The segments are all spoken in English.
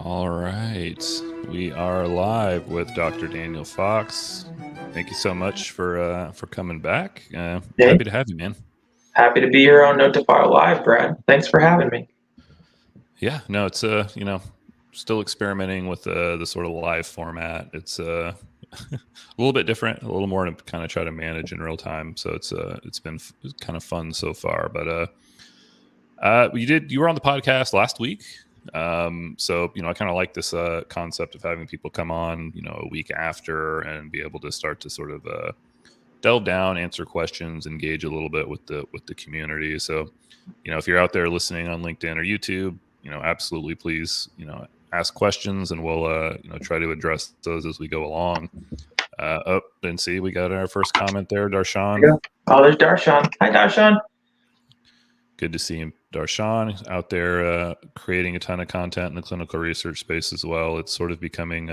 All right, we are live with Dr. Daniel Fox. Thank you so much for coming back. Hey, Happy to have you, man. happy to be here on Note to File Live, Brad. Thanks for having me. Yeah, no, it's still experimenting with the sort of live format. It's a little bit different, a little more to kind of try to manage in real time. So it's been kind of fun so far. But you were on the podcast last week. So I kind of like this concept of having people come on, a week after and be able to start to sort of delve down, answer questions, engage a little bit with the community. So, if you're out there listening on LinkedIn or YouTube, absolutely please, ask questions and we'll try to address those as we go along. And see, we got our first comment there, Darshan. Oh, there's Darshan. Hi, Darshan. Good to see him. Darshan out there creating a ton of content in the clinical research space as well. It's sort of becoming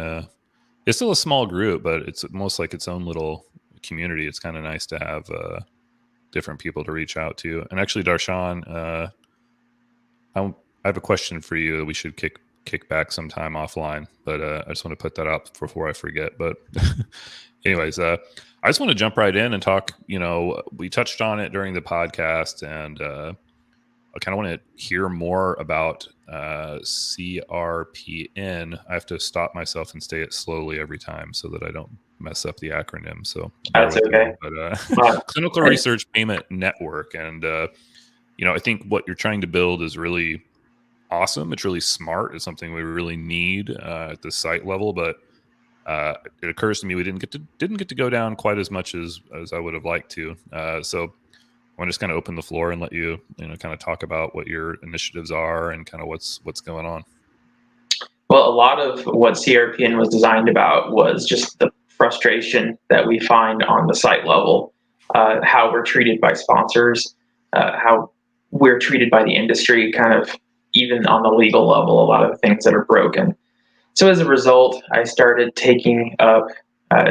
it's still a small group, but it's almost like its own little community. It's kind of nice to have different people to reach out to. And actually, Darshan, I have a question for you that we should kick back sometime offline, but I just want to put that out before I forget. But anyways, I just want to jump right in and talk. We touched on it during the podcast, and I kind of want to hear more about CRPN. I have to stop myself and say it slowly every time so that I don't mess up the acronym. So bear That's with okay. me. But Clinical Research Payment Network, and I think what you're trying to build is really awesome. It's really smart. It's something we really need at the site level, but it occurs to me we didn't get to go down quite as much as I would have liked to. So I want to just kind of open the floor and let you kind of talk about what your initiatives are and kind of what's going on. Well, a lot of what CRPN was designed about was just the frustration that we find on the site level, how we're treated by sponsors, how we're treated by the industry, kind of even on the legal level, a lot of the things that are broken. So as a result, I started taking up,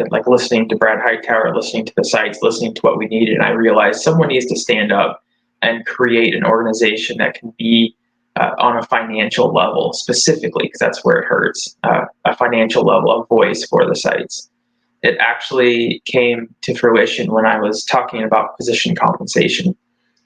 like listening to Brad Hightower, listening to the sites, listening to what we needed, and I realized someone needs to stand up and create an organization that can be on a financial level specifically, because that's where it hurts, a financial level of voice for the sites. It actually came to fruition when I was talking about physician compensation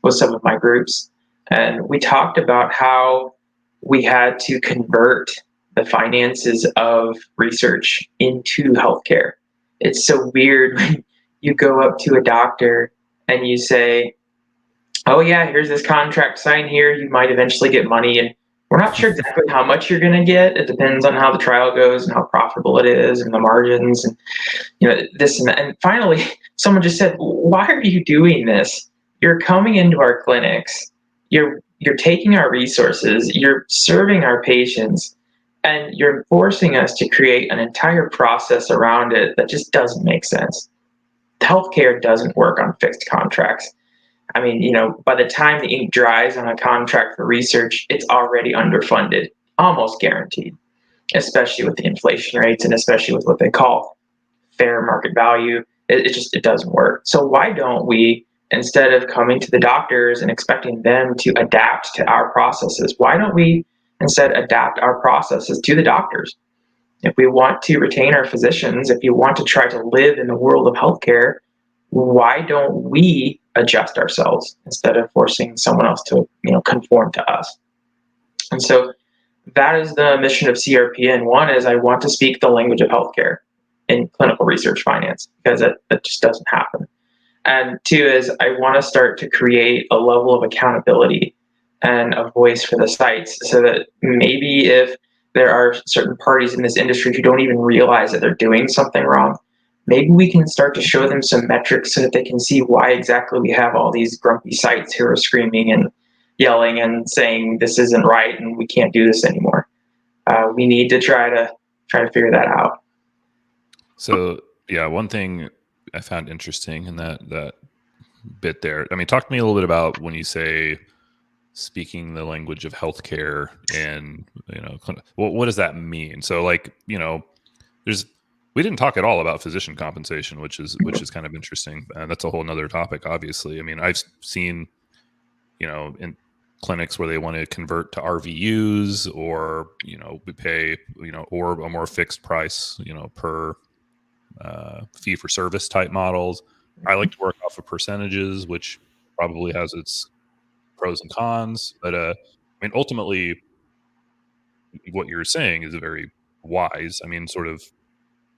with some of my groups. And we talked about how we had to convert the finances of research into healthcare. It's so weird when you go up to a doctor and you say, oh, yeah, here's this contract, sign here. You might eventually get money. And we're not sure exactly how much you're going to get. It depends on how the trial goes and how profitable it is and the margins and this and that. And finally, someone just said, why are you doing this? You're coming into our clinics. You're taking our resources. You're serving our patients. And you're forcing us to create an entire process around it that just doesn't make sense. Healthcare doesn't work on fixed contracts. I mean, by the time the ink dries on a contract for research, it's already underfunded, almost guaranteed, especially with the inflation rates and especially with what they call fair market value. It doesn't work. So why don't we, instead of coming to the doctors and expecting them to adapt to our processes, why don't we instead adapt our processes to the doctors? If we want to retain our physicians, if you want to try to live in the world of healthcare, why don't we adjust ourselves instead of forcing someone else to conform to us? And so that is the mission of CRPN. One is I want to speak the language of healthcare in clinical research finance, because that just doesn't happen. And two is I want to start to create a level of accountability and a voice for the sites, so that maybe if there are certain parties in this industry who don't even realize that they're doing something wrong, maybe we can start to show them some metrics so that they can see why exactly we have all these grumpy sites who are screaming and yelling and saying this isn't right and we can't do this anymore. We need to try to figure that out. So yeah, one thing I found interesting in that bit there. I mean, talk to me a little bit about when you say speaking the language of healthcare, and what does that mean? So we didn't talk at all about physician compensation, which is kind of interesting, and that's a whole nother topic, obviously. I mean, I've seen in clinics where they want to convert to RVUs, or we pay or a more fixed price per fee for service type models. I like to work off of percentages, which probably has its pros and cons, but I mean, ultimately what you're saying is very wise. I mean, sort of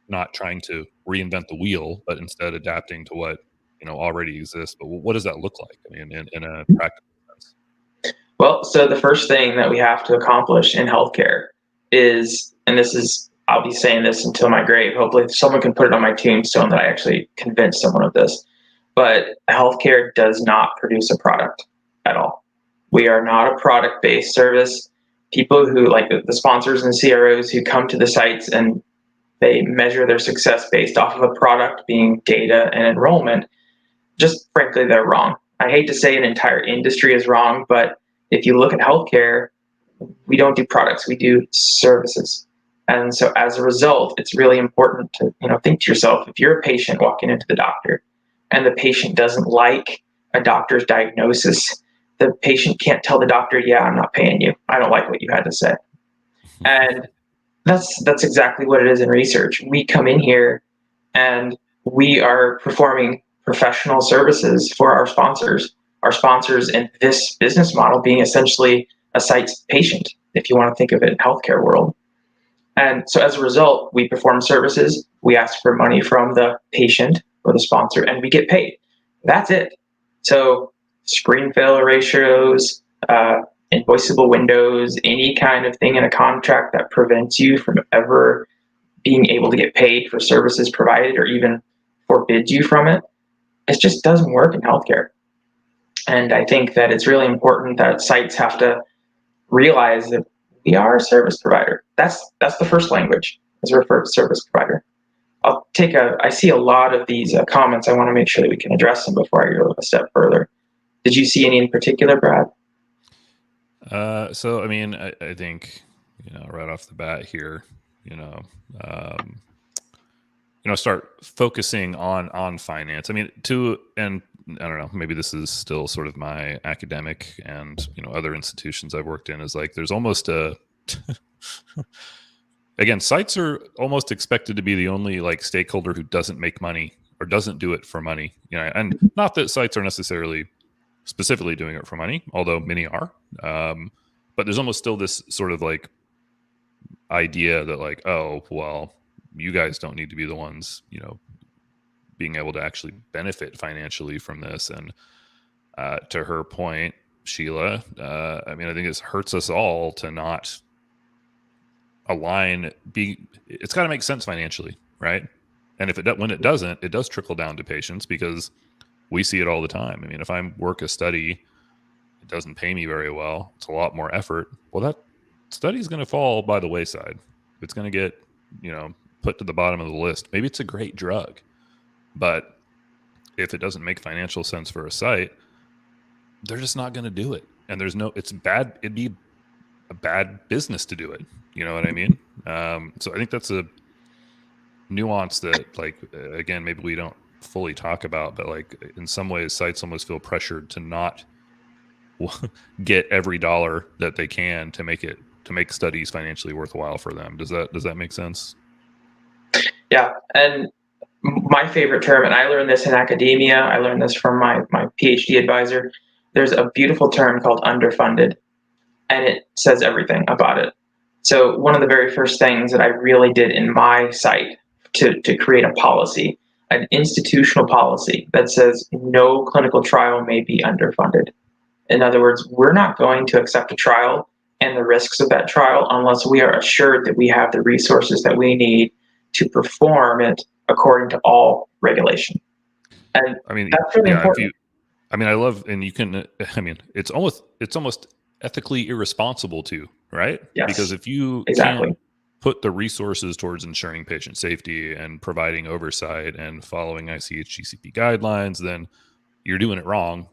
not trying to reinvent the wheel, but instead adapting to what already exists. But what does that look like? I mean, in a practical sense. Well, so the first thing that we have to accomplish in healthcare is, and this is, I'll be saying this until my grave. Hopefully, someone can put it on my tombstone that I actually convinced someone of this. But healthcare does not produce a product at all. We are not a product based service. People who, like the sponsors and CROs who come to the sites and they measure their success based off of a product being data and enrollment, just frankly, they're wrong. I hate to say an entire industry is wrong, but if you look at healthcare, we don't do products, we do services. And so as a result, it's really important to think to yourself, if you're a patient walking into the doctor and the patient doesn't like a doctor's diagnosis, the patient can't tell the doctor, yeah, I'm not paying you. I don't like what you had to say. And that's exactly what it is in research. We come in here and we are performing professional services for our sponsors. Our sponsors in this business model being essentially a site's patient, if you want to think of it in healthcare world. And so as a result, we perform services, we ask for money from the patient or the sponsor, and we get paid. That's it. So screen failure ratios, invoiceable windows, any kind of thing in a contract that prevents you from ever being able to get paid for services provided or even forbids you from it, it just doesn't work in healthcare. And I think that it's really important that sites have to realize that we are a service provider. That's the first language, is refer to service provider. I see a lot of these comments. I want to make sure that we can address them before I go a step further. Did you see any in particular, Brad? So I mean, I think right off the bat here, start focusing on finance. I mean, and I don't know, maybe this is still sort of my academic and other institutions I've worked in, is like there's almost a again, sites are almost expected to be the only like stakeholder who doesn't make money or doesn't do it for money. And not that sites are necessarily specifically doing it for money, although many are. But there's almost still this sort of like idea that like, oh, well, you guys don't need to be the ones, being able to actually benefit financially from this. And to her point, Sheila, I mean, I think it hurts us all to not align. It's got to make sense financially, right? And when it doesn't, it does trickle down to patients, because we see it all the time. I mean, if I work a study, it doesn't pay me very well. It's a lot more effort. Well, that study is going to fall by the wayside. It's going to get, put to the bottom of the list. Maybe it's a great drug, but if it doesn't make financial sense for a site, they're just not going to do it. And it's bad. It'd be a bad business to do it. You know what I mean? So I think that's a nuance that, like, again, maybe we don't fully talk about, but like in some ways sites almost feel pressured to not get every dollar that they can to make studies financially worthwhile for them. Does that make sense? Yeah. And my favorite term, and I learned this in academia, I learned this from my PhD advisor, there's a beautiful term called underfunded, and it says everything about it. So one of the very first things that I really did in my site to create a policy, an institutional policy that says no clinical trial may be underfunded. In other words, we're not going to accept a trial and the risks of that trial unless we are assured that we have the resources that we need to perform it according to all regulation. And I mean, that's really important. I love, and you can, I mean, it's almost ethically irresponsible to, right? Yes, because if you exactly. can't put the resources towards ensuring patient safety and providing oversight and following ICH GCP guidelines, then you're doing it wrong.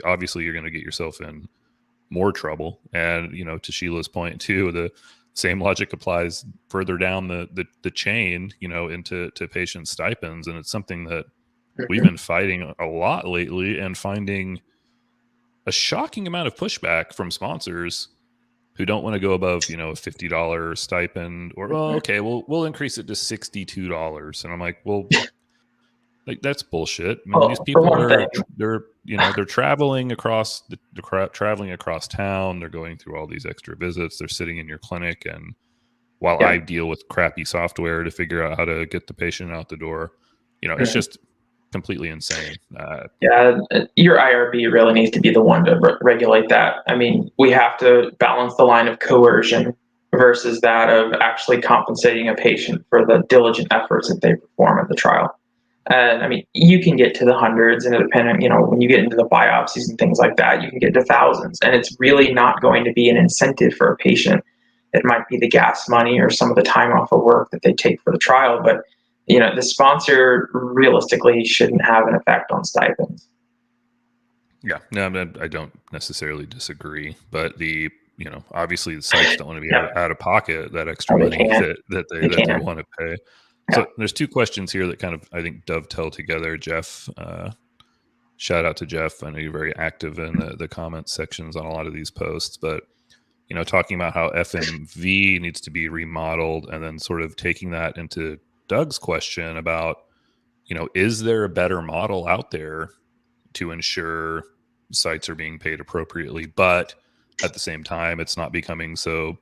Obviously you're going to get yourself in more trouble. And, to Sheila's point too, the same logic applies further down the chain, into patient stipends. And it's something that we've been fighting a lot lately and finding a shocking amount of pushback from sponsors who don't want to go above, a $50 stipend, or, well, okay, we'll increase it to $62. And I'm like, well, like, that's bullshit. I mean, these Well, for people one thing, they're traveling across traveling across town. They're going through all these extra visits. They're sitting in your clinic, and while yeah. I deal with crappy software to figure out how to get the patient out the door, it's Mhm. just completely insane. Yeah, your IRB really needs to be the one to regulate that. I mean, we have to balance the line of coercion versus that of actually compensating a patient for the diligent efforts that they perform at the trial. And I mean, you can get to the hundreds, and depending, when you get into the biopsies and things like that, you can get to thousands. And it's really not going to be an incentive for a patient. It might be the gas money or some of the time off of work that they take for the trial, but the sponsor realistically shouldn't have an effect on stipends. Yeah, no, I don't necessarily disagree, but obviously the sites don't want to be Yeah, out of pocket that extra no, they money can't. They that they can't. want to pay. Yeah. So there's two questions here that kind of, I think, dovetail together. Jeff, shout out to Jeff. I know you're very active in the comment sections on a lot of these posts, but talking about how FMV needs to be remodeled, and then sort of taking that into Doug's question about, is there a better model out there to ensure sites are being paid appropriately, but at the same time, it's not becoming so,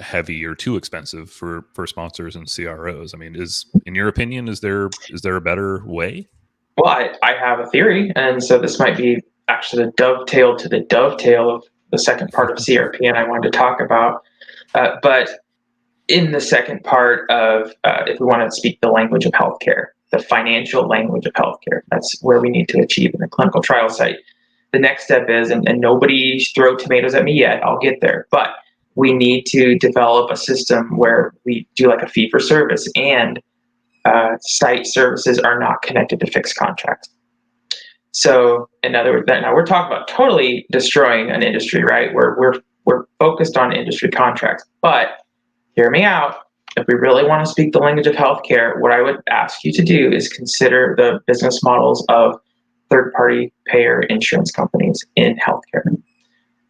heavy or too expensive for sponsors and CROs. I mean, in your opinion, is there a better way? Well, I have a theory, and so this might be actually the dovetail to the dovetail of the second part of CRP, and I wanted to talk about. But in the second part of, if we want to speak the language of healthcare, the financial language of healthcare, that's where we need to achieve in the clinical trial site. The next step is, and nobody throw tomatoes at me yet, I'll get there, but we need to develop a system where we do like a fee for service, and site services are not connected to fixed contracts. So, in other words, now we're talking about totally destroying an industry, right? We're focused on industry contracts, but hear me out. If we really want to speak the language of healthcare, what I would ask you to do is consider the business models of third-party payer insurance companies in healthcare.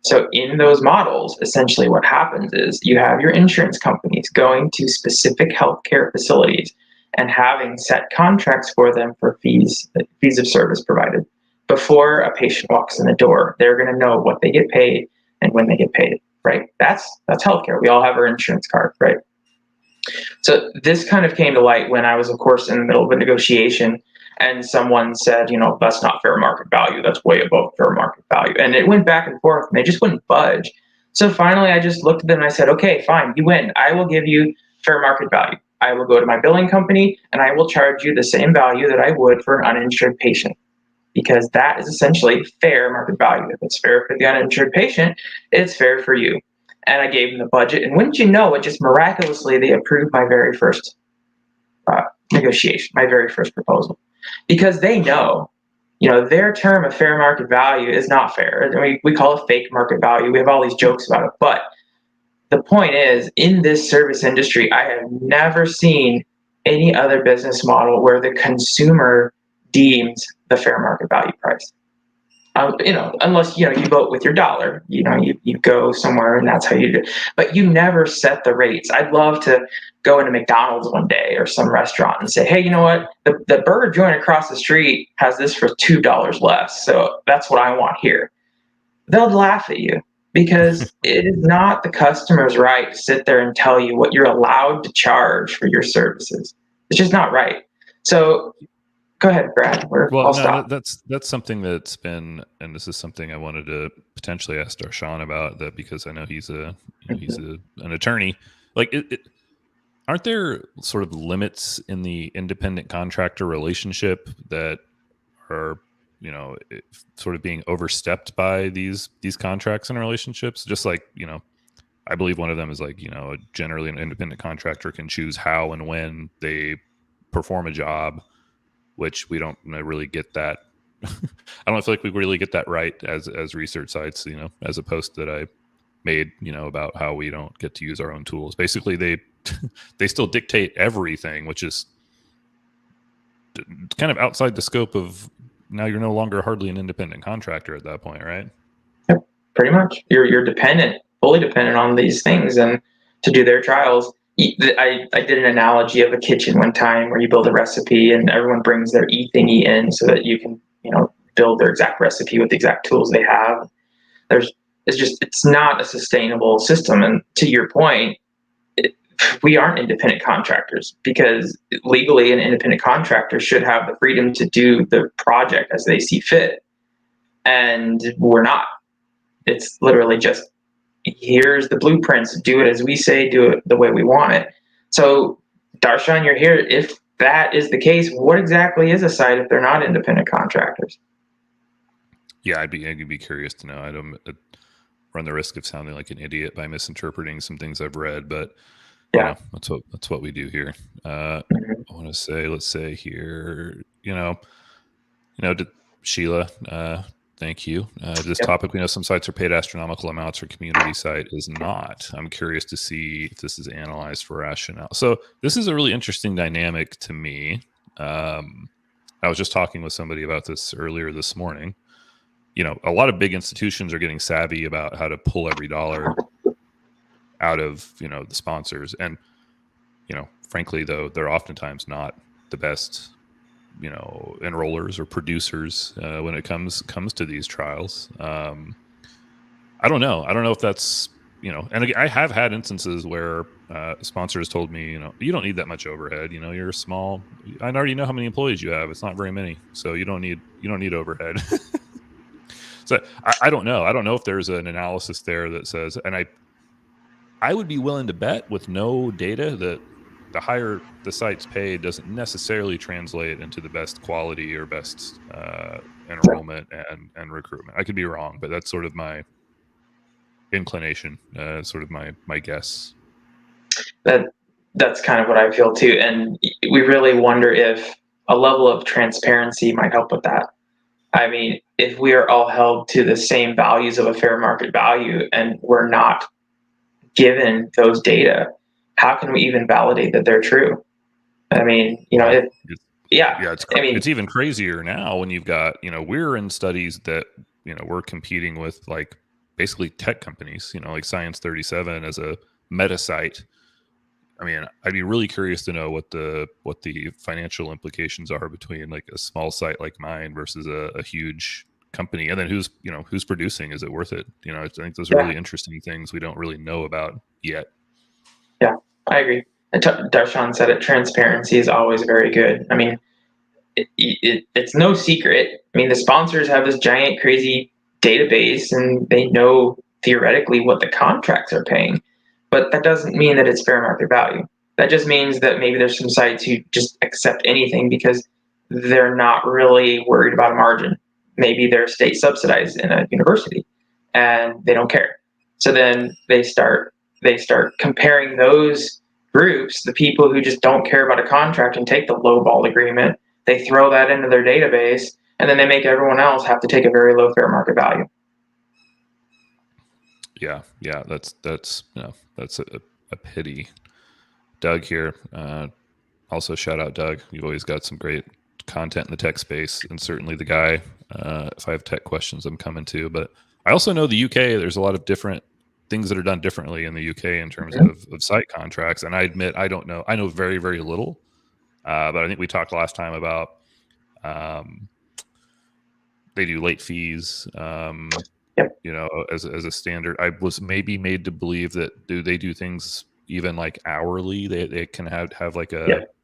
So, in those models, essentially what happens is you have your insurance companies going to specific healthcare facilities and having set contracts for them for fees of service provided. Before a patient walks in the door, they're going to know what they get paid and when they get paid, right? That's healthcare. We all have our insurance card, right? So this kind of came to light when I was, of course, in the middle of a negotiation, and someone said, that's not fair market value. That's way above fair market value. And it went back and forth, and they just wouldn't budge. So finally, I just looked at them and I said, okay, fine, you win. I will give you fair market value. I will go to my billing company and I will charge you the same value that I would for an uninsured patient, because that is essentially fair market value. If it's fair for the uninsured patient, it's fair for you. And I gave them the budget, and wouldn't you know it, just miraculously, they approved my very first negotiation, my very first proposal, because they know, their term of fair market value is not fair. I mean, we call it fake market value. We have all these jokes about it, but the point is, in this service industry, I have never seen any other business model where the consumer deems the fair market value price. Unless you vote with your dollar, you go somewhere and that's how you do it. But you never set the rates. I'd love to go into McDonald's one day or some restaurant and say, hey, you know what? The burger joint across the street has this for $2 less, so that's what I want here. They'll laugh at you because it is not the customer's right to sit there and tell you what you're allowed to charge for your services. It's just not right. So go ahead, Brad. Well, I'll no, stop. that's something that's been, and this is something I wanted to potentially ask Darshan about, that because I know he's an attorney. Like, aren't there sort of limits in the independent contractor relationship that are, sort of being overstepped by these contracts and relationships? Just like, I believe one of them is like, generally an independent contractor can choose how and when they perform a job, which we don't really get that. I don't feel like we really get that right as research sites, as a post that I made, about how we don't get to use our own tools. Basically, they they still dictate everything, which is kind of outside the scope of now you're no longer hardly an independent contractor at that point, right? Yep, pretty much. You're dependent, fully dependent on these things, and to do their trials. I did an analogy of a kitchen one time where you build a recipe and everyone brings their thingy in so that you can, build their exact recipe with the exact tools they have. There's it's not a sustainable system. And to your point, we aren't independent contractors because legally an independent contractor should have the freedom to do the project as they see fit. And we're not. It's literally just, here's the blueprints, do it as we say, do it the way we want it. So, Darshan, you're here. If that is the case, what exactly is a site if they're not independent contractors? Yeah, I'd be curious to know. I don't run the risk of sounding like an idiot by misinterpreting some things I've read, but Yeah. that's what we do here. I want to say, let's say here, Sheila, thank you. This Yep. topic, we know some sites are paid astronomical amounts, or community site is not. I'm curious to see if this is analyzed for rationale. So this is a really interesting dynamic to me. I was just talking with somebody about this earlier this morning. A lot of big institutions are getting savvy about how to pull every dollar out of, the sponsors. And, frankly, though, they're oftentimes not the best, enrollers or producers when it comes to these trials. I don't know. I don't know if that's, and again, I have had instances where sponsors told me, you don't need that much overhead. You're small. I already know how many employees you have. It's not very many. So you don't need overhead. So I don't know. I don't know if there's an analysis there that says, and I would be willing to bet with no data that the higher the site's paid doesn't necessarily translate into the best quality or best enrollment and recruitment. I could be wrong, but that's sort of my inclination, sort of my guess. That's kind of what I feel too, and we really wonder if a level of transparency might help with that. I mean, if we are all held to the same values of a fair market value and we're not given those data, how can we even validate that they're true? I mean, Well, yeah. yeah, I mean, it's even crazier now when you've got, we're in studies that, we're competing with like basically tech companies, like Science 37 as a meta site. I mean, I'd be really curious to know what the financial implications are between like a small site like mine versus a huge company, and then who's producing. Is it worth it? I think those are yeah, really interesting things we don't really know about yet. yeah, I agree. And Darshan said it. Transparency is always very good. I mean, it's no secret. I mean, the sponsors have this giant, crazy database, and they know theoretically what the contracts are paying, but that doesn't mean that it's fair market value. That just means that maybe there's some sites who just accept anything because they're not really worried about a margin. Maybe they're state subsidized in a university, and they don't care. So then they start comparing those groups, the people who just don't care about a contract and take the lowball agreement, they throw that into their database, and then they make everyone else have to take a very low fair market value. Yeah, that's that's a pity. Doug here. Also, shout out Doug. You've always got some great content in the tech space, and certainly the guy. If I have tech questions, I'm coming to. But I also know the UK. There's a lot of different things that are done differently in the UK in terms of site contracts. And I admit I don't know. I know very very little. But I think we talked last time about um, they do late fees. Yep. As a standard. I was maybe made to believe that they do things even like hourly. They can have like a Yep.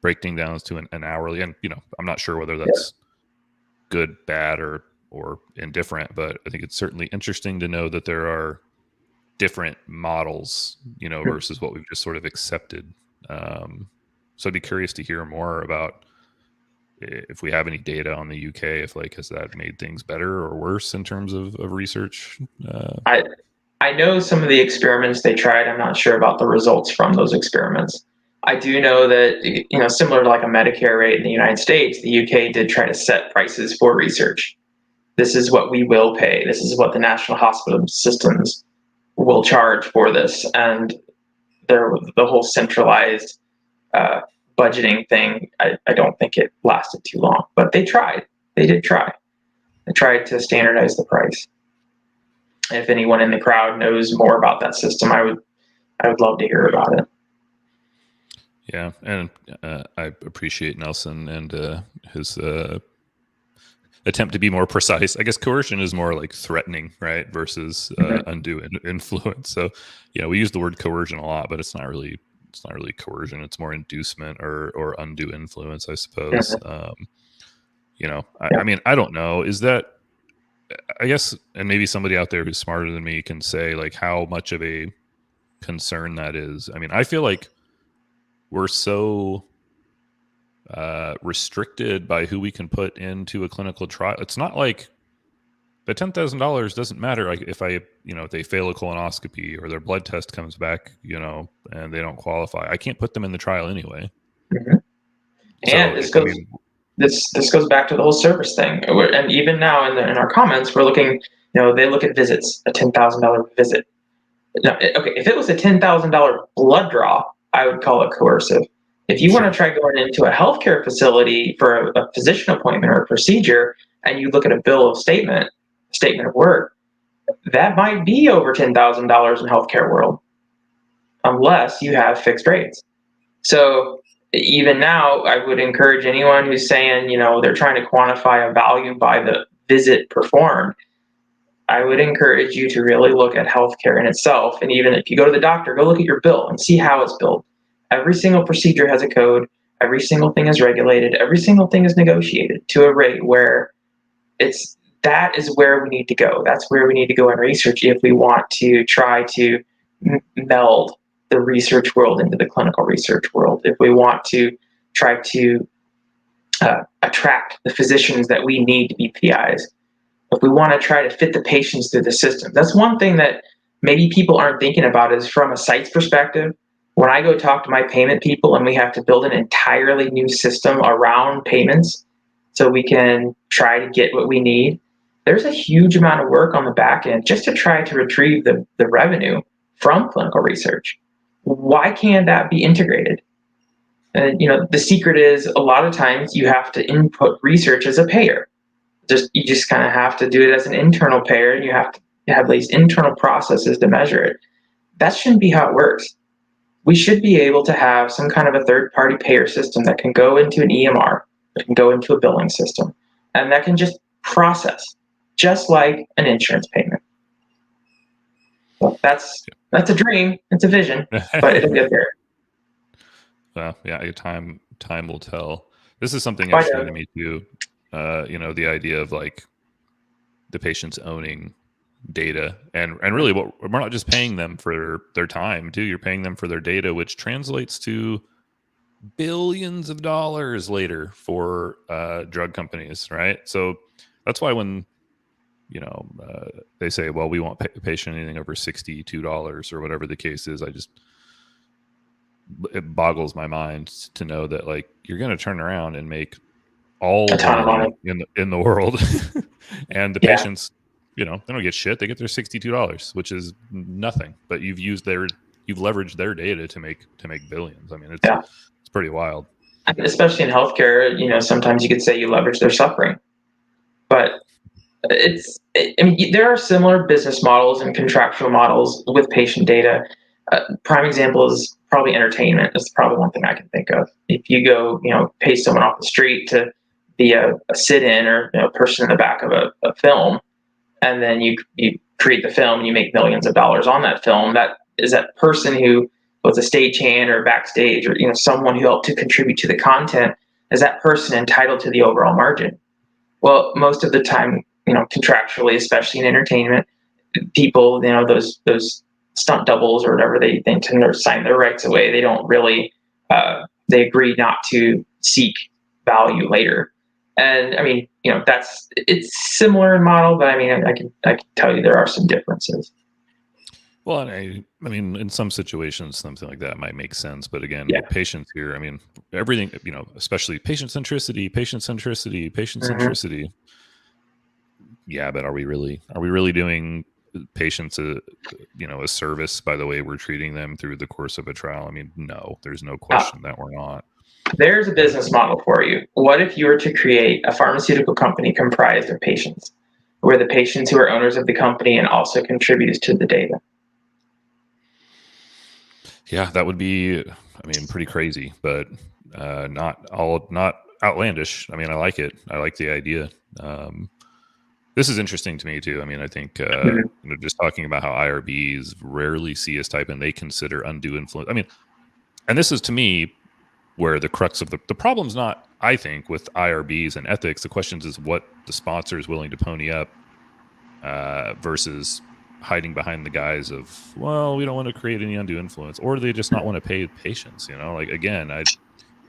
breaking down to an hourly, and I'm not sure whether Yep. that's good, bad, or indifferent, but I think it's certainly interesting to know that there are different models, versus what we've just sort of accepted. So I'd be curious to hear more about if we have any data on the UK, if like has that made things better or worse in terms of research. I I know some of the experiments they tried. I'm not sure about the results from those experiments. I do know that, similar to like a Medicare rate in the United States, the UK did try to set prices for research. This is what we will pay. This is what the national hospital systems will charge for this, and the whole centralized uh, budgeting thing. I don't think it lasted too long, but they tried. They did try. They tried to standardize the price. If anyone in the crowd knows more about that system, I would love to hear about it. Yeah, and I appreciate Nelson and his attempt to be more precise. I guess coercion is more like threatening, right, versus undue influence. So, we use the word coercion a lot, but it's not really coercion. It's more inducement or undue influence, I suppose. I mean, I don't know. Is that, I guess, and maybe somebody out there who's smarter than me can say like how much of a concern that is. I mean, I feel like we're so restricted by who we can put into a clinical trial. It's not like the $10,000 doesn't matter. Like if if they fail a colonoscopy or their blood test comes back, and they don't qualify, I can't put them in the trial anyway. Mm-hmm. And this goes back to the whole service thing. And even now in our comments, we're looking. They look at visits, a $10,000 visit. Now, okay, if it was a $10,000 blood draw, I would call it coercive. If you want to try going into a healthcare facility for a physician appointment or a procedure, and you look at a bill of statement of work, that might be over $10,000 in healthcare world, unless you have fixed rates. So even now, I would encourage anyone who's saying, they're trying to quantify a value by the visit performed. I would encourage you to really look at healthcare in itself. And even if you go to the doctor, go look at your bill and see how it's billed. Every single procedure has a code. Every single thing is regulated. Every single thing is negotiated to a rate where that is where we need to go. That's where we need to go in research if we want to try to meld the research world into the clinical research world. If we want to try to attract the physicians that we need to be PIs. If we want to try to fit the patients through the system. That's one thing that maybe people aren't thinking about is from a site's perspective. When I go talk to my payment people and we have to build an entirely new system around payments so we can try to get what we need, there's a huge amount of work on the back end just to try to retrieve the revenue from clinical research. Why can't that be integrated? And the secret is a lot of times you have to input research as a payer. You just kind of have to do it as an internal payer, and you have to have these internal processes to measure it. That shouldn't be how it works. We should be able to have some kind of a third-party payer system that can go into an EMR, that can go into a billing system, and that can just process, just like an insurance payment. Well, that's a dream. It's a vision, but it'll get there. Well, yeah, time will tell. This is something interesting to me too. The idea of like the patients owning data, and really, we're not just paying them for their time too. You're paying them for their data, which translates to billions of dollars later for drug companies, right? So that's why when they say, well, we won't pay a patient anything over $62 or whatever the case is, it boggles my mind to know that like you're going to turn around and make all the money in the world, and the patients, they don't get shit. They get their $62, which is nothing. But you've leveraged their data to make billions. I mean, it's pretty wild. Especially in healthcare, sometimes you could say you leverage their suffering, but there are similar business models and contractual models with patient data. Prime example is probably entertainment. That's probably one thing I can think of. If you go, pay someone off the street to be a sit-in or a person in the back of a film, and then you create the film and you make millions of dollars on that film, that is that person who was a stagehand or backstage or someone who helped to contribute to the content, is that person entitled to the overall margin? Well, most of the time, contractually, especially in entertainment, people, those stunt doubles or whatever, they tend to sign their rights away. They don't really, they agree not to seek value later. And I mean, it's similar in model, but I mean, I can tell you there are some differences. Well, and I mean, in some situations, something like that might make sense. But again, with patients here, I mean, everything, especially patient centricity. Yeah, but are we really doing patients a service by the way we're treating them through the course of a trial? I mean, no, there's no question that we're not. There's a business model for you. What if you were to create a pharmaceutical company comprised of patients, where the patients who are owners of the company and also contributors to the data? Yeah, that would be, I mean, pretty crazy, but not outlandish. I mean, I like it. I like the idea. This is interesting to me too. I mean, I think just talking about how IRBs rarely see as type and they consider undue influence. I mean, and this is to me where the crux of the problem's not, I think, with IRBs and ethics. The question is what the sponsor is willing to pony up versus hiding behind the guise of, well, we don't want to create any undue influence, or they just not want to pay patients. Like again, I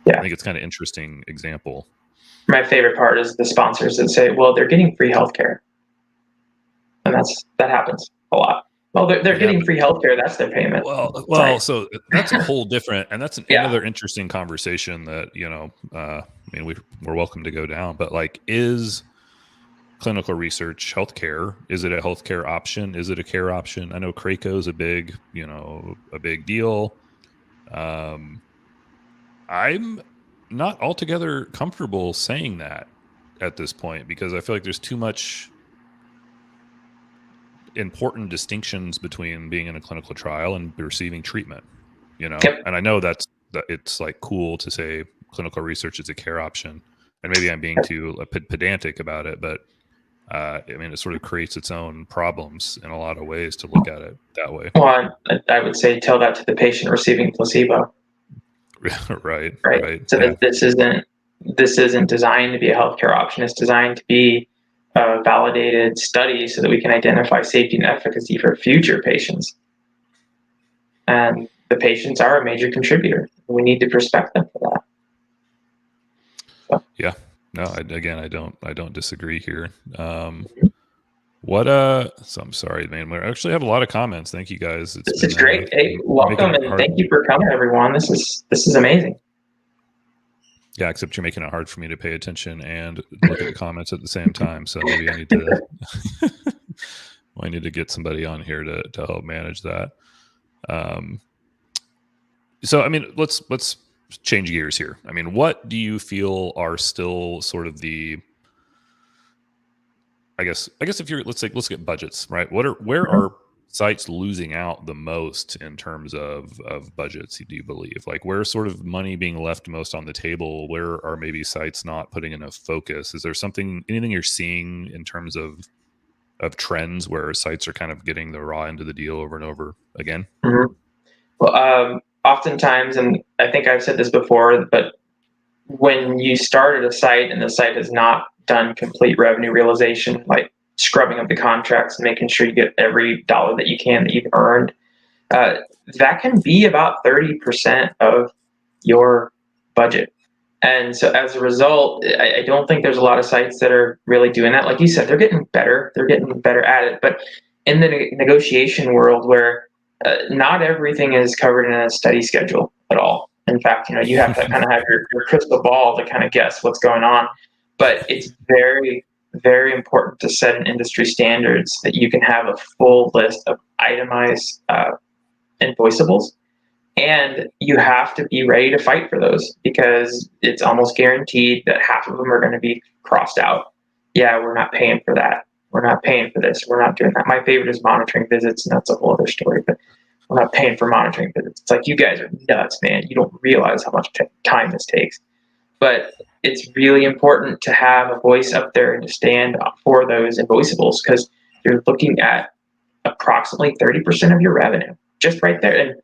think it's kind of interesting example. My favorite part is the sponsors that say, well, they're getting free healthcare. And that happens a lot. Well, they're getting free healthcare. That's their payment. Well, so that's a whole different, and that's another Yeah. interesting conversation that, I mean, we're welcome to go down, but like, is clinical research healthcare? Is it a healthcare option? Is it a care option? I know Craco is a big deal. I'm not altogether comfortable saying that at this point because I feel like there's too much important distinctions between being in a clinical trial and receiving treatment, Yep. And I know that it's like cool to say clinical research is a care option, and maybe I'm being too pedantic about it, but I mean, it sort of creates its own problems in a lot of ways to look at it that way. Well, I would say tell that to the patient receiving placebo. Right. So Yeah. this isn't designed to be a healthcare option. It's designed to be a validated study so that we can identify safety and efficacy for future patients. And the patients are a major contributor. We need to respect them for that. So. Yeah. No, I don't disagree here. So I'm sorry, man. We actually have a lot of comments. Thank you guys. This is great. Hey, welcome and thank you for coming, everyone. This is amazing. Yeah, except you're making it hard for me to pay attention and look at the comments at the same time. So maybe I need to I need to get somebody on here to help manage that. So I mean, let's change gears here. I mean, what do you feel are still sort of the I guess if you're let's get budgets, right? Where are sites losing out the most in terms of budgets, do you believe? Like where's sort of money being left most on the table? Where are maybe sites not putting enough focus? Is there anything you're seeing in terms of trends where sites are kind of getting the raw end of the deal over and over again? Mm-hmm. Well, oftentimes, and I think I've said this before, but when you start at a site and the site has not done complete revenue realization, like scrubbing up the contracts and making sure you get every dollar that you can that you've earned, that can be about 30% of your budget. And so as a result, I don't think there's a lot of sites that are really doing that. Like you said, they're getting better. They're getting better at it. But in the negotiation world where not everything is covered in a study schedule at all. In fact, you have to kind of have your crystal ball to kind of guess what's going on. But it's very, very important to set an industry standards that you can have a full list of itemized invoiceables, and you have to be ready to fight for those because it's almost guaranteed that half of them are going to be crossed out. Yeah, we're not paying for that. We're not paying for this. We're not doing that. My favorite is monitoring visits, and that's a whole other story. But we're not paying for monitoring visits. It's like, you guys are nuts, man. You don't realize how much time this takes. But it's really important to have a voice up there and to stand up for those invoiceables because you're looking at approximately 30% of your revenue just right there. And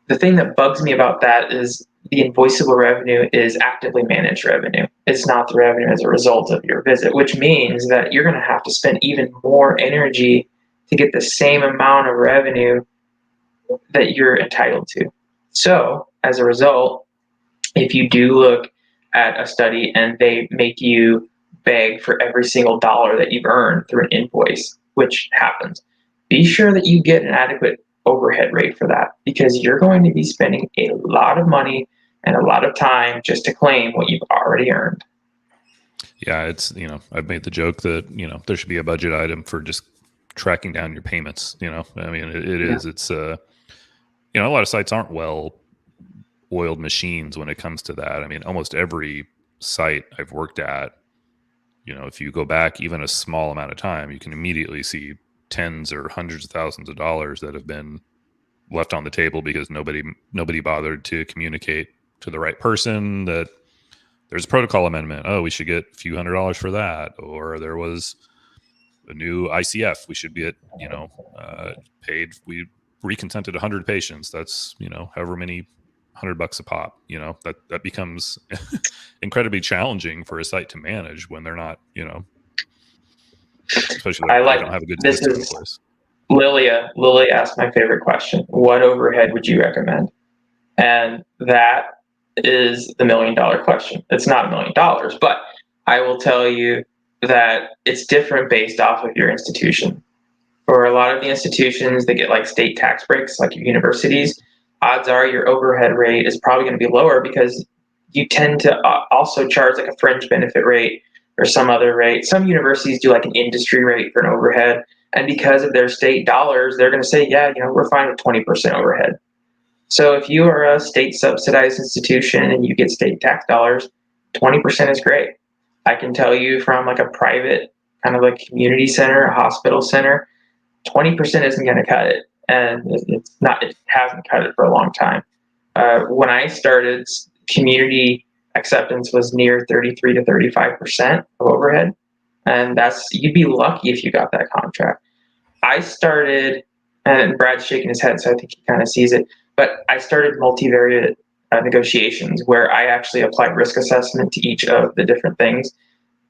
the thing that bugs me about that is the invoiceable revenue is actively managed revenue. It's not the revenue as a result of your visit, which means that you're going to have to spend even more energy to get the same amount of revenue that you're entitled to. So as a result, if you do look at a study and they make you beg for every single dollar that you've earned through an invoice, which happens, be sure that you get an adequate overhead rate for that because you're going to be spending a lot of money and a lot of time just to claim what you've already earned. Yeah, it's, I've made the joke that, there should be a budget item for just tracking down your payments. I mean, it is, it's, a lot of sites aren't well oiled machines when it comes to that. I mean, almost every site I've worked at, if you go back even a small amount of time, you can immediately see tens or hundreds of thousands of dollars that have been left on the table because nobody bothered to communicate to the right person that there's a protocol amendment. Oh, we should get a few $100s for that. Or there was a new ICF. We should get, paid. We reconsented 100 patients. That's, however many $100 a pop, that becomes incredibly challenging for a site to manage when they're not, especially I they like don't have a good this system in is place. Lilia. Lily asked my favorite question: what overhead would you recommend? And that is the $1,000,000 question. It's not $1,000,000, but I will tell you that it's different based off of your institution. For a lot of the institutions that get like state tax breaks, like your universities, odds are your overhead rate is probably going to be lower because you tend to also charge like a fringe benefit rate or some other rate. Some universities do like an industry rate for an overhead. And because of their state dollars, they're going to say, yeah, we're fine with 20% overhead. So if you are a state subsidized institution and you get state tax dollars, 20% is great. I can tell you from like a private kind of like community center, a hospital center, 20% isn't going to cut it. And it hasn't cut it for a long time. When I started, community acceptance was near 33 to 35% of overhead. And you'd be lucky if you got that contract. I started, and Brad's shaking his head, so I think he kind of sees it. But I started multivariate negotiations where I actually applied risk assessment to each of the different things.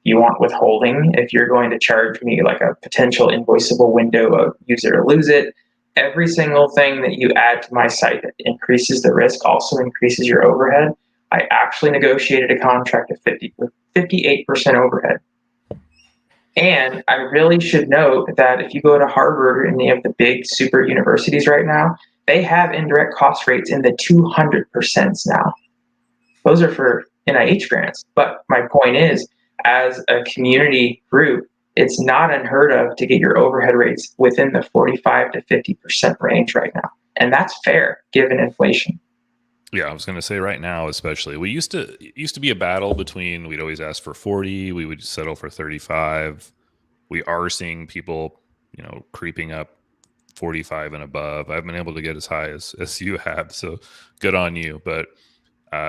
You want withholding if you're going to charge me like a potential invoiceable window of use it or lose it. Every single thing that you add to my site that increases the risk also increases your overhead. I actually negotiated a contract of 58% overhead. And I really should note that if you go to Harvard or any of the big super universities right now, they have indirect cost rates in the 200% now. Those are for NIH grants. But my point is, as a community group, it's not unheard of to get your overhead rates within the 45 to 50% range right now. And that's fair given inflation. Yeah, I was going to say right now, especially, it used to be a battle between, we'd always ask for 40, we would settle for 35. We are seeing people, creeping up 45 and above. I've been able to get as high as you have, so good on you. But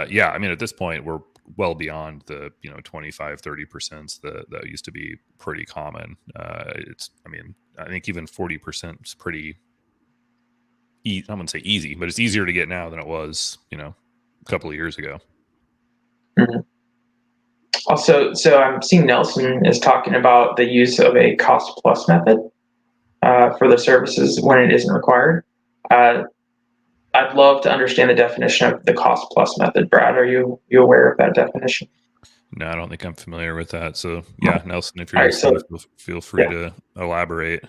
yeah, I mean, at this point, we're well beyond the 25, 30% that used to be pretty common. I think even 40% is pretty. I wouldn't say easy, but it's easier to get now than it was, a couple of years ago. Mm-hmm. Also, so I'm seeing Nelson is talking about the use of a cost plus method for the services when it isn't required. I'd love to understand the definition of the cost plus method. Brad, are you aware of that definition? No, I don't think I'm familiar with that. So yeah, Nelson, if you're All right, listening, so feel free yeah, to elaborate.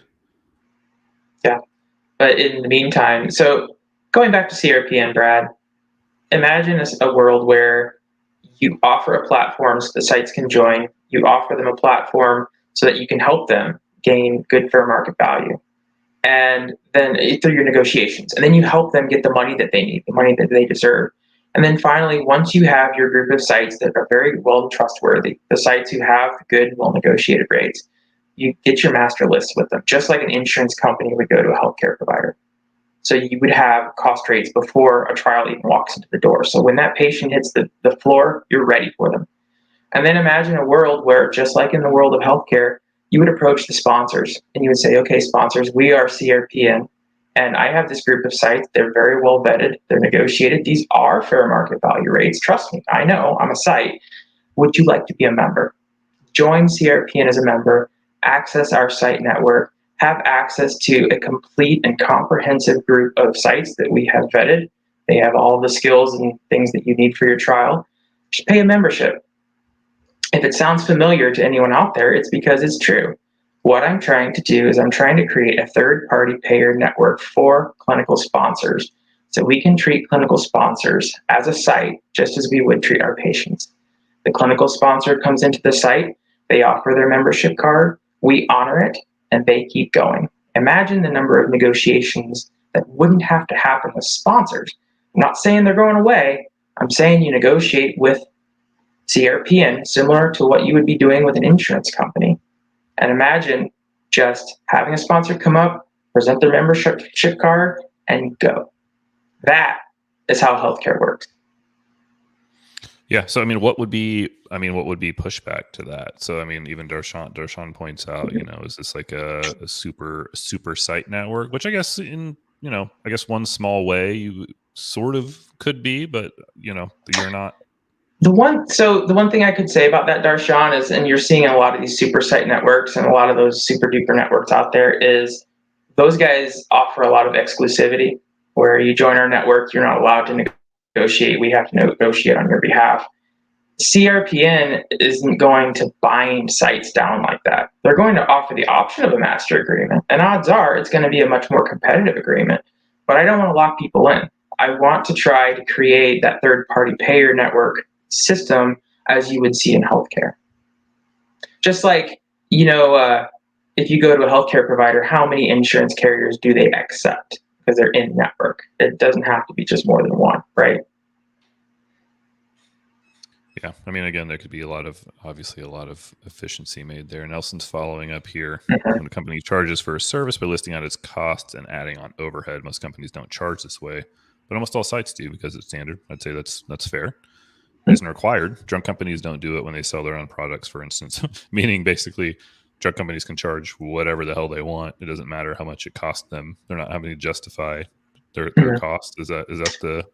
yeah. But in the meantime, so going back to CRPN, Brad, imagine a world where you offer a platform so the sites can join. You offer them a platform so that you can help them gain good fair market value. And then through your negotiations, and then you help them get the money that they need, the money that they deserve. And then finally, once you have your group of sites that are very well trustworthy, the sites who have good, well negotiated rates, you get your master list with them, just like an insurance company would go to a healthcare provider. So you would have cost rates before a trial even walks into the door. So when that patient hits the floor, you're ready for them. And then imagine a world where, just like in the world of healthcare, you would approach the sponsors and you would say, okay, sponsors, we are CRPN, and I have this group of sites. They're very well vetted. They're negotiated. These are fair market value rates. Trust me, I know, I'm a site. Would you like to be a member? Join CRPN as a member, access our site network, have access to a complete and comprehensive group of sites that we have vetted. They have all the skills and things that you need for your trial. Just pay a membership. If it sounds familiar to anyone out there, it's because it's true. What I'm trying to do is I'm trying to create a third-party payer network for clinical sponsors so we can treat clinical sponsors as a site just as we would treat our patients. The clinical sponsor comes into the site, they offer their membership card, we honor it, and they keep going. Imagine the number of negotiations that wouldn't have to happen with sponsors. I'm not saying they're going away, I'm saying you negotiate with CRPN similar to what you would be doing with an insurance company. And imagine just having a sponsor come up, present their membership card, and go. That is how healthcare works. Yeah. So, I mean, what would be pushback to that? So, I mean, even Darshan points out, is this like a super site network, which I guess I guess one small way you sort of could be, but you're not. The one thing I could say about that, Darshan, is, and you're seeing a lot of these super site networks and a lot of those super duper networks out there, is those guys offer a lot of exclusivity where you join our network, you're not allowed to negotiate. We have to negotiate on your behalf. CRPN isn't going to bind sites down like that. They're going to offer the option of a master agreement, and odds are it's going to be a much more competitive agreement. But I don't want to lock people in. I want to try to create that third party payer network system as you would see in healthcare. Just like, if you go to a healthcare provider, how many insurance carriers do they accept? Because they're in network. It doesn't have to be just more than one, right? Yeah, I mean, again, there could be obviously a lot of efficiency made there. Nelson's following up here. Mhm. When a company charges for a service by listing out its costs and adding on overhead, most companies don't charge this way, but almost all sites do because it's standard. I'd say that's fair. It isn't required. Drug companies don't do it when they sell their own products, for instance, meaning basically drug companies can charge whatever the hell they want. It doesn't matter how much it costs them. They're not having to justify their Mhm. cost. Is that the?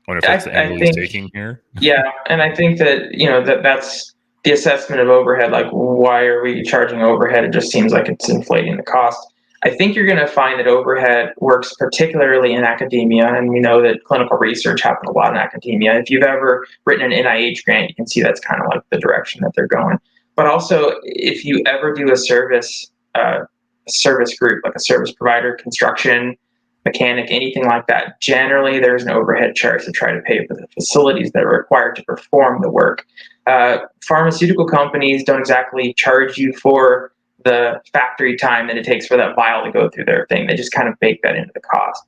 I wonder if that's the I angle he's think, taking here. yeah, and I think that that's the assessment of overhead. Like, why are we charging overhead? It just seems like it's inflating the cost. I think you're going to find that overhead works particularly in academia, and we know that clinical research happens a lot in academia. If you've ever written an NIH grant, you can see that's kind of like the direction that they're going. But also, if you ever do a service group, like a service provider, construction, mechanic, anything like that, generally there's an overhead charge to try to pay for the facilities that are required to perform the work. Pharmaceutical companies don't exactly charge you for the factory time that it takes for that vial to go through their thing. They just kind of bake that into the cost.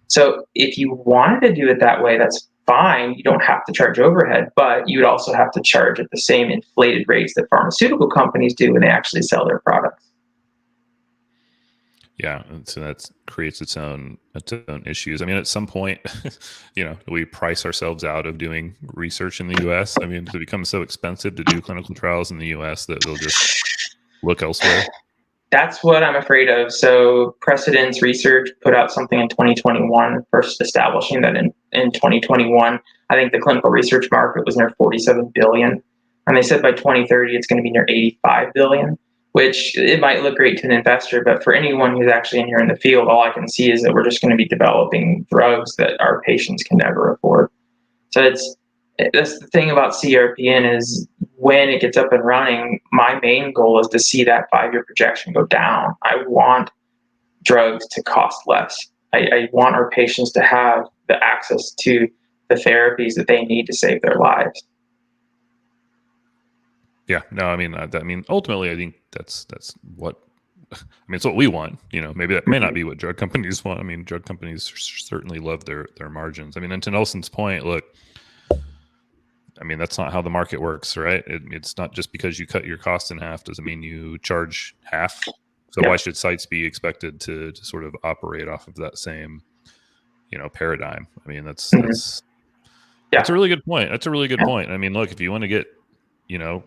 So if you wanted to do it that way, that's fine. You don't have to charge overhead, but you would also have to charge at the same inflated rates that pharmaceutical companies do when they actually sell their products. Yeah, and so that creates its own issues. I mean, at some point, we price ourselves out of doing research in the U.S. I mean, it becomes so expensive to do clinical trials in the U.S. that they'll just look elsewhere. That's what I'm afraid of. So Precedence Research put out something in 2021, first establishing that in 2021, I think the clinical research market was near 47 billion. And they said by 2030, it's going to be near 85 billion, which it might look great to an investor, but for anyone who's actually in here in the field, all I can see is that we're just going to be developing drugs that our patients can never afford. So that's the thing about CRPN is when it gets up and running, my main goal is to see that 5-year projection go down. I want drugs to cost less. I want our patients to have the access to the therapies that they need to save their lives. Yeah, no, I mean, ultimately, I think that's what. I mean, it's what we want. Maybe that may not be what drug companies want. I mean, drug companies certainly love their margins. I mean, and to Nelson's point, look, I mean, that's not how the market works, right? It's not just because you cut your costs in half doesn't mean you charge half. So why should sites be expected to sort of operate off of that same, paradigm? I mean, that's a really good point. That's a really good point. I mean, look, if you want to get,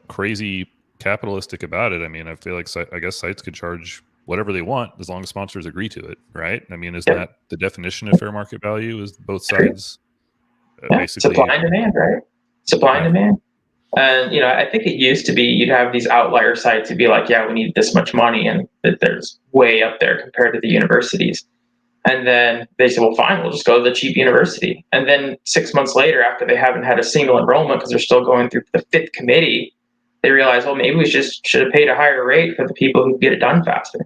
crazy capitalistic about it, I mean, I feel like I guess sites could charge whatever they want as long as sponsors agree to it, right? I mean, isn't that the definition of fair market value? Is both sides basically supply and demand, right? Supply and demand. And I think it used to be you'd have these outlier sites to be like, yeah, we need this much money, and that there's way up there compared to the universities. And then they said, well, fine, we'll just go to the cheap university. And then 6 months later, after they haven't had a single enrollment because they're still going through the fifth committee, they realize, well, maybe we just should have paid a higher rate for the people who get it done faster.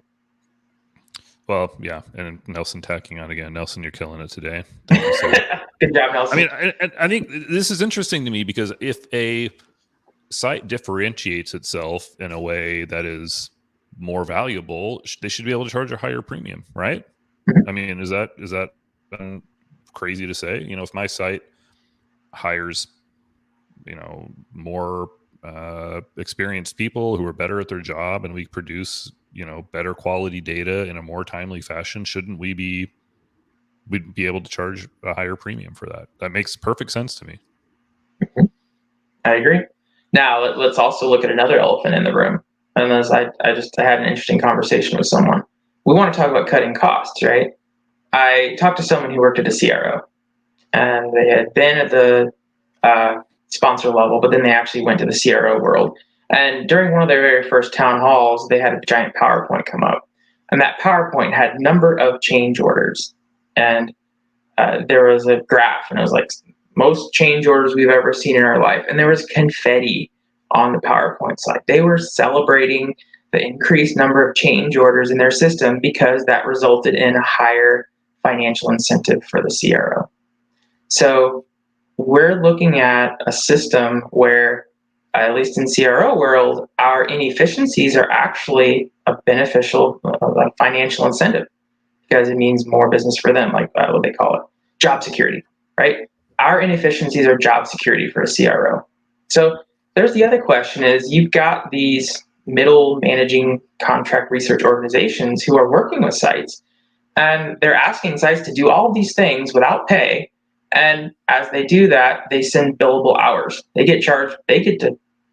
Well, yeah, and Nelson tacking on again. Nelson, you're killing it today. Thank you, sir. Good job, Nelson. I mean, I think this is interesting to me because if a site differentiates itself in a way that is more valuable, they should be able to charge a higher premium, right? I mean, is that crazy to say? If my site hires, more experienced people who are better at their job, and we produce, better quality data in a more timely fashion, shouldn't we'd be able to charge a higher premium for that? That makes perfect sense to me. I agree. Now let's also look at another elephant in the room. And as I had an interesting conversation with someone. We want to talk about cutting costs, right? I talked to someone who worked at a CRO, and they had been at the sponsor level, but then they actually went to the CRO world. And during one of their very first town halls, they had a giant PowerPoint come up, and that PowerPoint had number of change orders, and there was a graph, and it was like most change orders we've ever seen in our life, and there was confetti on the PowerPoint slide. They were celebrating the increased number of change orders in their system because that resulted in a higher financial incentive for the CRO. So we're looking at a system where, at least in CRO world, our inefficiencies are actually a beneficial financial incentive because it means more business for them, like what they call it, job security, right? Our inefficiencies are job security for a CRO. So there's the other question is you've got these middle managing contract research organizations who are working with sites, and they're asking sites to do all of these things without pay. And as they do that, they send billable hours. They get charged, they get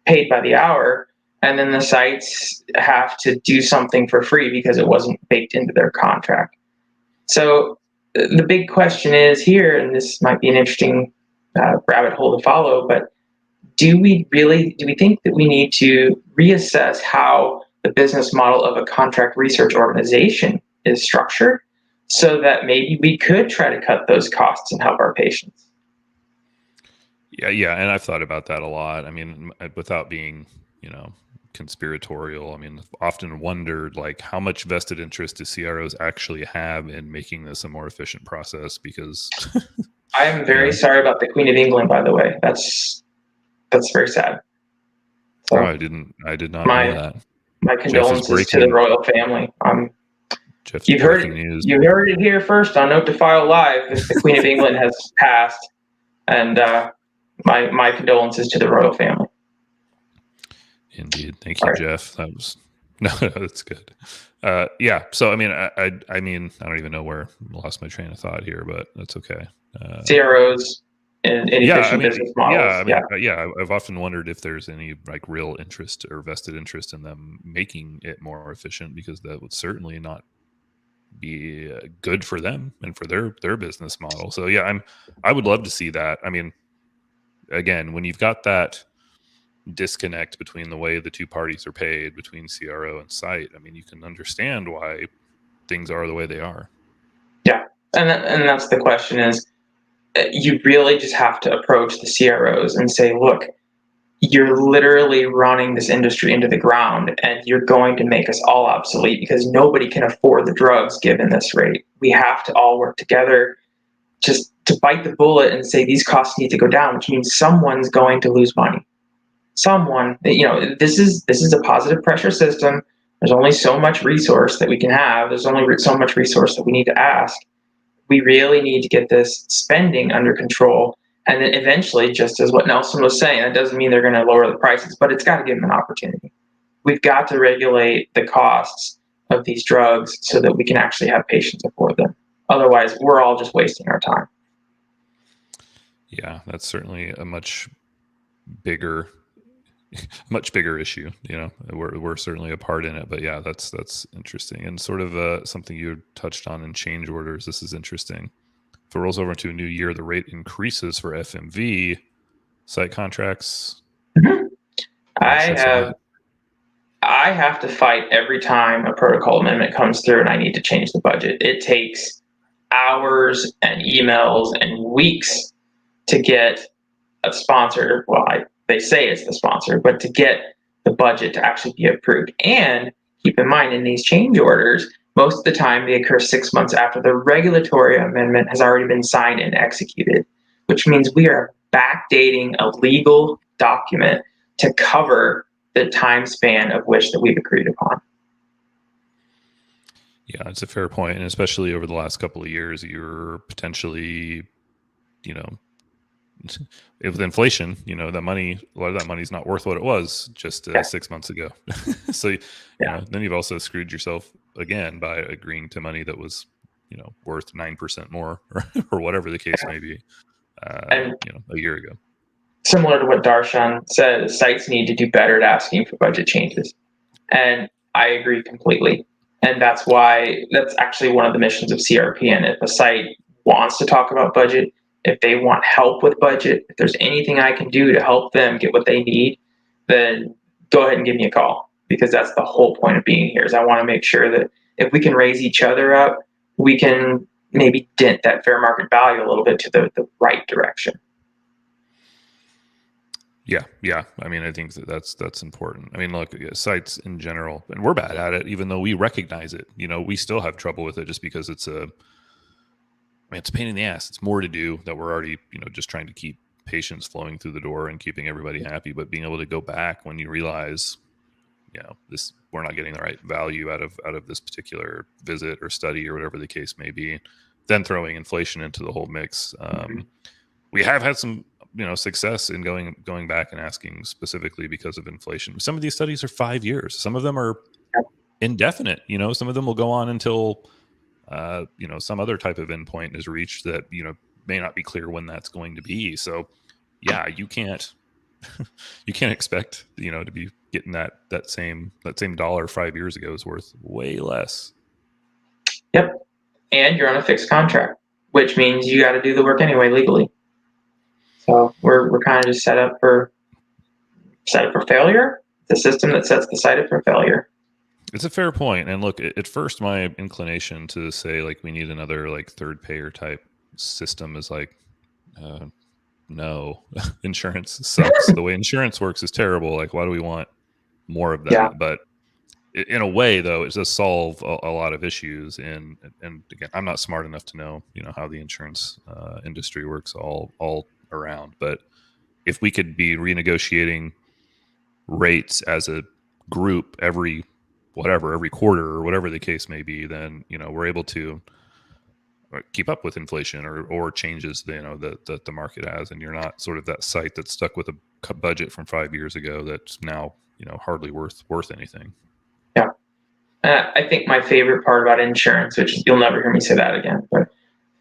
paid by the hour, and then the sites have to do something for free because it wasn't baked into their contract. So the big question is here, and this might be an interesting rabbit hole to follow, but do we think that we need to reassess how the business model of a contract research organization is structured so that maybe we could try to cut those costs and help our patients? Yeah, and I've thought about that a lot. I mean, without being, conspiratorial, I mean, often wondered like how much vested interest do CROs actually have in making this a more efficient process? Because I am very sorry about the Queen of England, by the way. That's very sad. So I did not know that. My Jeff is condolences to the breaking. royal family. Jeff's breaking news. You heard it here first on Note to File Live. The Queen of England has passed, and my condolences to the royal family. Indeed, thank you, Jeff. That was no, that's good. Yeah. So I mean, I mean, I don't even know where I lost my train of thought here, but that's okay. CROs and inefficient business models. I've often wondered if there's any like real interest or vested interest in them making it more efficient, because that would certainly not be good for them and for their business model. So yeah, I would love to see that. I mean, again, when you've got that disconnect between the way the two parties are paid between CRO and site, I mean, you can understand why things are the way they are. Yeah, and that's the question is, you really just have to approach the CROs and say, look, you're literally running this industry into the ground, and you're going to make us all obsolete because nobody can afford the drugs given this rate. We have to all work together just to bite the bullet and say these costs need to go down, which means someone's going to lose money. Someone, this is a positive pressure system. There's only so much resource that we can have. There's only so much resource that we need to ask. We really need to get this spending under control. And then eventually, just as what Nelson was saying, that doesn't mean they're going to lower the prices, but it's got to give them an opportunity. We've got to regulate the costs of these drugs so that we can actually have patients afford them. Otherwise, we're all just wasting our time. Yeah, that's certainly a much bigger issue. We're certainly a part in it, but yeah, that's interesting, and sort of something you touched on in change orders. This is interesting. If it rolls over into a new year, the rate increases for FMV site contracts. Mm-hmm. I have to fight every time a protocol amendment comes through and I need to change the budget. It takes hours and emails and weeks to get a sponsor. Well, they say it's the sponsor, but to get the budget to actually be approved. And keep in mind, in these change orders, most of the time they occur 6 months after the regulatory amendment has already been signed and executed, which means we are backdating a legal document to cover the time span of which that we've agreed upon. Yeah, it's a fair point. And especially over the last couple of years, you're potentially, with inflation, that money, a lot of that money is not worth what it was just Yeah, 6 months ago. So, yeah. then you've also screwed yourself again by agreeing to money that was, worth 9% more or whatever the case may be, And a year ago. similar to what Darshan said, sites need to do better at asking for budget changes. And I agree completely. And that's actually one of the missions of CRPN. If a site wants to talk about budget, if they want help with budget, if there's anything I can do to help them get what they need, then go ahead and give me a call, because that's the whole point of being here. Is I want to make sure that if we can raise each other up, we can maybe dent that fair market value a little bit to the right direction. Yeah. I mean, I think that's important. I mean, look, sites in general, and we're bad at it, even though we recognize it. We still have trouble with it just because it's a pain in the ass. It's more to do that we're already, just trying to keep patients flowing through the door and keeping everybody happy. But being able to go back when you realize, this, we're not getting the right value out of this particular visit or study or whatever the case may be, then throwing inflation into the whole mix. We have had some, success in going back and asking specifically because of inflation. Some of these studies are 5 years. Some of them are indefinite. Some of them will go on until some other type of endpoint is reached that may not be clear when that's going to be. So yeah, you can't you can't expect to be getting that same dollar 5 years ago is worth way less. Yep. And you're on a fixed contract, which means you got to do the work anyway legally. So we're kind of just set up for failure. The system that sets the site up for failure. It's a fair point. And look, at first my inclination to say like we need another like third payer type system is like, no, insurance sucks. The way insurance works is terrible. Like, why do we want more of Yeah. that? But in a way, though, it does solve a lot of issues. And again, I'm not smart enough to know how the insurance industry works all around. But if we could be renegotiating rates as a group every quarter or whatever the case may be, then we're able to keep up with inflation or changes that the market has, and you're not sort of that site that's stuck with a budget from 5 years ago that's now hardly worth anything. Yeah. I think my favorite part about insurance, which you'll never hear me say that again, but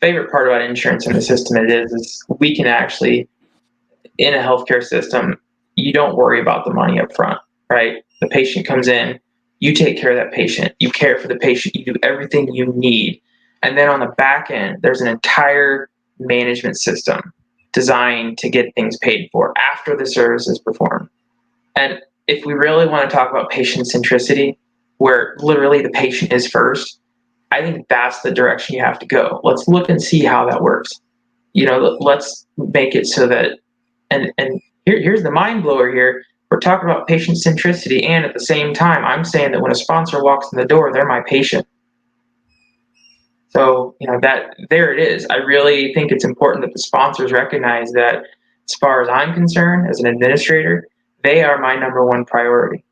favorite part about insurance in the system is we can actually, in a healthcare system, you don't worry about the money up front, right? The patient comes in, you take care of that patient, you care for the patient, you do everything you need. And then on the back end, there's an entire management system designed to get things paid for after the service is performed. And if we really want to talk about patient centricity, where literally the patient is first, I think that's the direction you have to go. Let's look and see how that works. Let's make it so that, and here's the mind blower here. We're talking about patient centricity, and at the same time, I'm saying that when a sponsor walks in the door, they're my patient. So, that there it is. I really think it's important that the sponsors recognize that, as far as I'm concerned, as an administrator, they are my number one priority.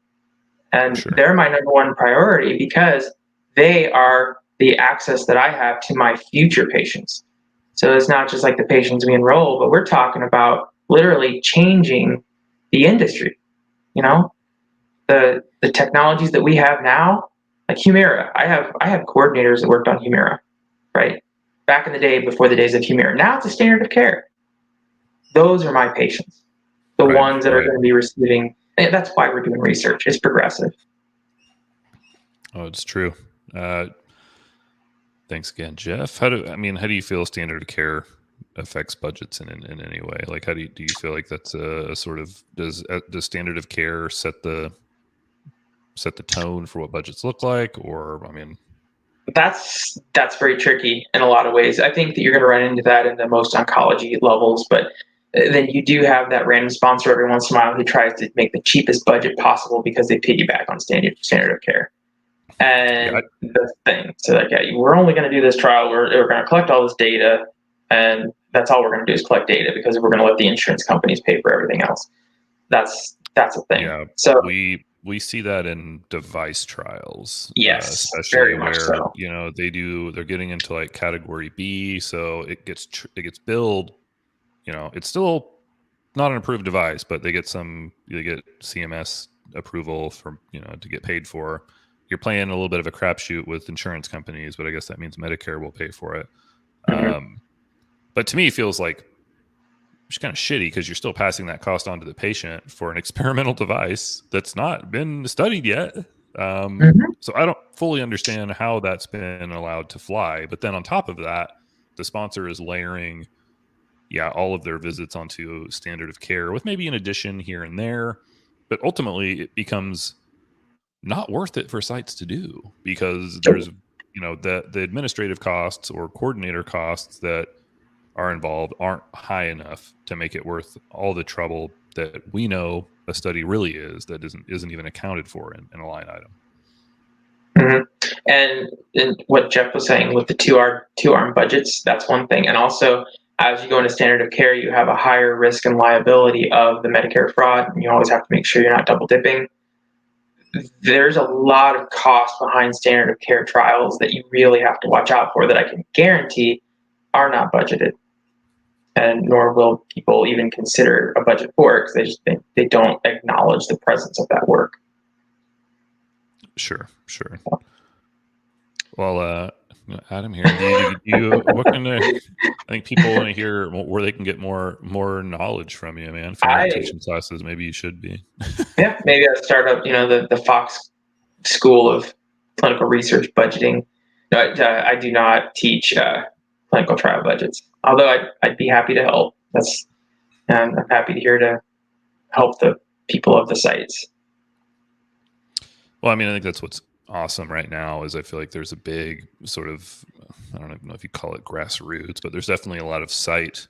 And Sure. they're my number one priority because they are the access that I have to my future patients. So it's not just like the patients we enroll, but we're talking about literally changing the industry. You know, the technologies that we have now, like Humira. I have coordinators that worked on Humira, right? Back in the day, before the days of Humira. Now it's a standard of care. Those are my patients, the ones that are Right. going to be receiving. And that's why we're doing research. It's progressive. Oh, it's true. uh Thanks again, Jeff. How do you feel standard of care affects budgets in any way? Like, how do you feel like that's a sort of, does standard of care set the tone for what budgets look like? Or That's very tricky in a lot of ways. I think that you're going to run into that in the most oncology levels, but then you do have that random sponsor every once in a while who tries to make the cheapest budget possible because they piggyback on standard of care. yeah, And the thing, so like, yeah, we're only going to do this trial. We're going to collect all this data, and that's all we're going to do is collect data because we're going to let the insurance companies pay for everything else. That's a thing. yeah, So we see that in device trials, yes, especially very much where so. they're getting into like category B, so it gets billed it's still not an approved device, but they get CMS approval for, to get paid for. You're playing a little bit of a crapshoot with insurance companies, but I guess that means Medicare will pay for it. Mm-hmm. But to me, it feels like it's kind of shitty because you're still passing that cost on to the patient for an experimental device that's not been studied yet. Mm-hmm. So I don't fully understand how that's been allowed to fly. But then on top of that, the sponsor is layering, all of their visits onto standard of care with maybe an addition here and there. But ultimately, it becomes not worth it for sites to do because there's, the administrative costs or coordinator costs that are involved aren't high enough to make it worth all the trouble that we know a study really is that isn't even accounted for in a line item. Mm-hmm. And what Jeff was saying with the two arm budgets, that's one thing. And also, as you go into standard of care, you have a higher risk and liability of the Medicare fraud. And you always have to make sure you're not double dipping. There's a lot of cost behind standard of care trials that you really have to watch out for that I can guarantee are not budgeted, and nor will people even consider a budget for it because they just think they don't acknowledge the presence of that work. Sure. Well, Adam here, do you what kind of? I think people want to hear where they can get more knowledge from you, man. If you're not teaching classes, maybe you should be. Yeah, maybe I start up, the Fox School of Clinical Research Budgeting. No, I do not teach clinical trial budgets, although I'd be happy to help. I'm happy to hear to help the people of the sites. Well, I mean, I think that's what's awesome right now is I feel like there's a big sort of, I don't even know if you call it grassroots, but there's definitely a lot of site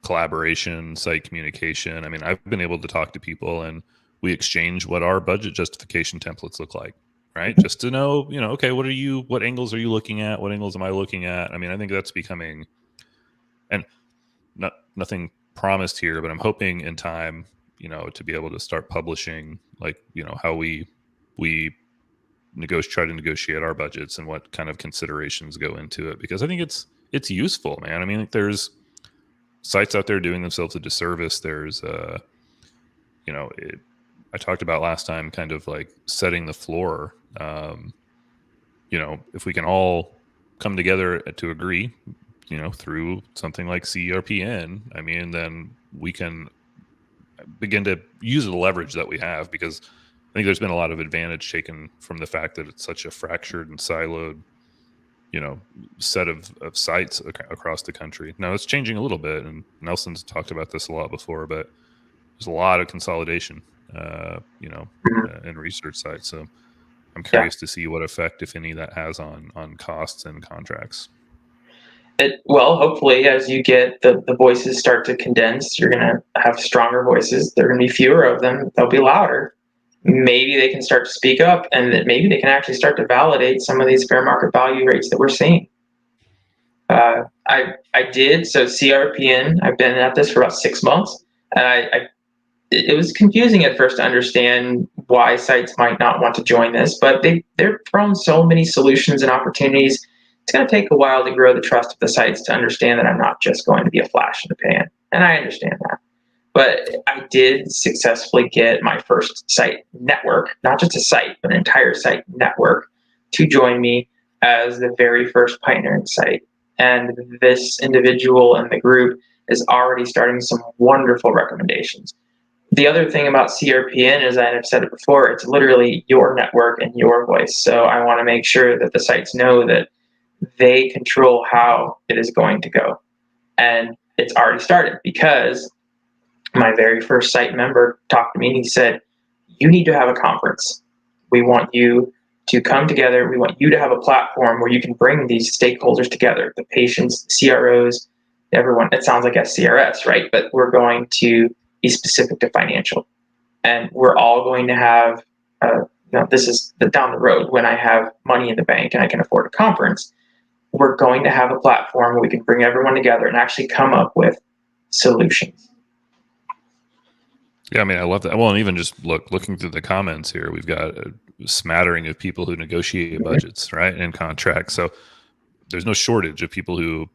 collaboration, site communication. I mean, I've been able to talk to people and we exchange what our budget justification templates look like, right? Just to know, okay, what angles are you looking at? What angles am I looking at? I mean, I think that's becoming, and nothing promised here, but I'm hoping in time, to be able to start publishing like, how we try to negotiate our budgets and what kind of considerations go into it, because I think it's useful, man. I mean, there's sites out there doing themselves a disservice. There's I talked about last time kind of like setting the floor. If we can all come together to agree, through something like CRPN, I mean, then we can begin to use the leverage that we have, because I think there's been a lot of advantage taken from the fact that it's such a fractured and siloed, set of sites across the country. Now it's changing a little bit, and Nelson's talked about this a lot before, but there's a lot of consolidation, in research sites. So I'm curious to see what effect, if any, that has on costs and contracts. Well, hopefully, as you get the voices start to condense, you're going to have stronger voices. There are going to be fewer of them. They'll be louder. Maybe they can start to speak up, and that maybe they can actually start to validate some of these fair market value rates that we're seeing. I did, so CRPN, I've been at this for about 6 months, and it was confusing at first to understand why sites might not want to join this, but they're thrown so many solutions and opportunities. It's going to take a while to grow the trust of the sites to understand that I'm not just going to be a flash in the pan, and I understand that. But I did successfully get my first site network, not just a site, but an entire site network, to join me as the very first pioneering site. And this individual in the group is already starting some wonderful recommendations. The other thing about CRPN is, I've said it before, it's literally your network and your voice. So I want to make sure that the sites know that they control how it is going to go. And it's already started, because my very first site member talked to me and he said, you need to have a conference. We want you to come together. We want you to have a platform where you can bring these stakeholders together, the patients, the CROs, everyone. It sounds like SCRS, right? But we're going to be specific to financial. And we're all going to have, this is down the road when I have money in the bank and I can afford a conference. We're going to have a platform where we can bring everyone together and actually come up with solutions. Yeah, I mean, I love that. Well, and even just looking through the comments here, we've got a smattering of people who negotiate budgets, right, and contracts. So there's no shortage of people who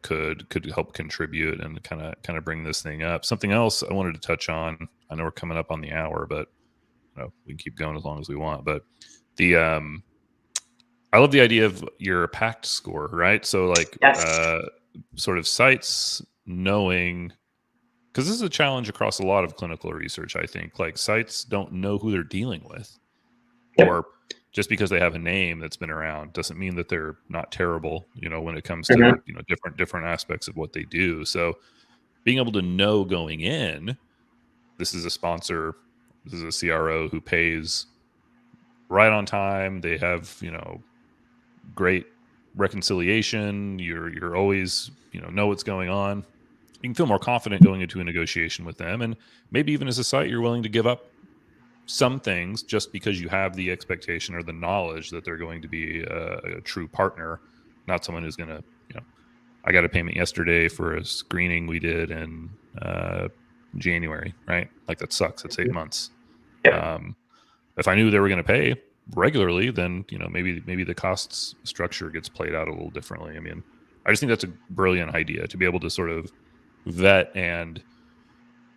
could help contribute and kind of bring this thing up. Something else I wanted to touch on. I know we're coming up on the hour, but we can keep going as long as we want. But the I love the idea of your PACT score, right? So like Yes. sort of sites knowing, because this is a challenge across a lot of clinical research. I think like sites don't know who they're dealing with, Yep. or just because they have a name that's been around doesn't mean that they're not terrible, when it comes to different aspects of what they do. So being able to know going in, this is a sponsor, this is a CRO who pays right on time, they have great reconciliation, you're always know what's going on, you can feel more confident going into a negotiation with them. And maybe even as a site, you're willing to give up some things just because you have the expectation or the knowledge that they're going to be a true partner, not someone who's going to, I got a payment yesterday for a screening we did in January, right? Like that sucks. It's 8 months. Yep. If I knew they were going to pay regularly, then maybe the costs structure gets played out a little differently. I mean, I just think that's a brilliant idea to be able to sort of vet and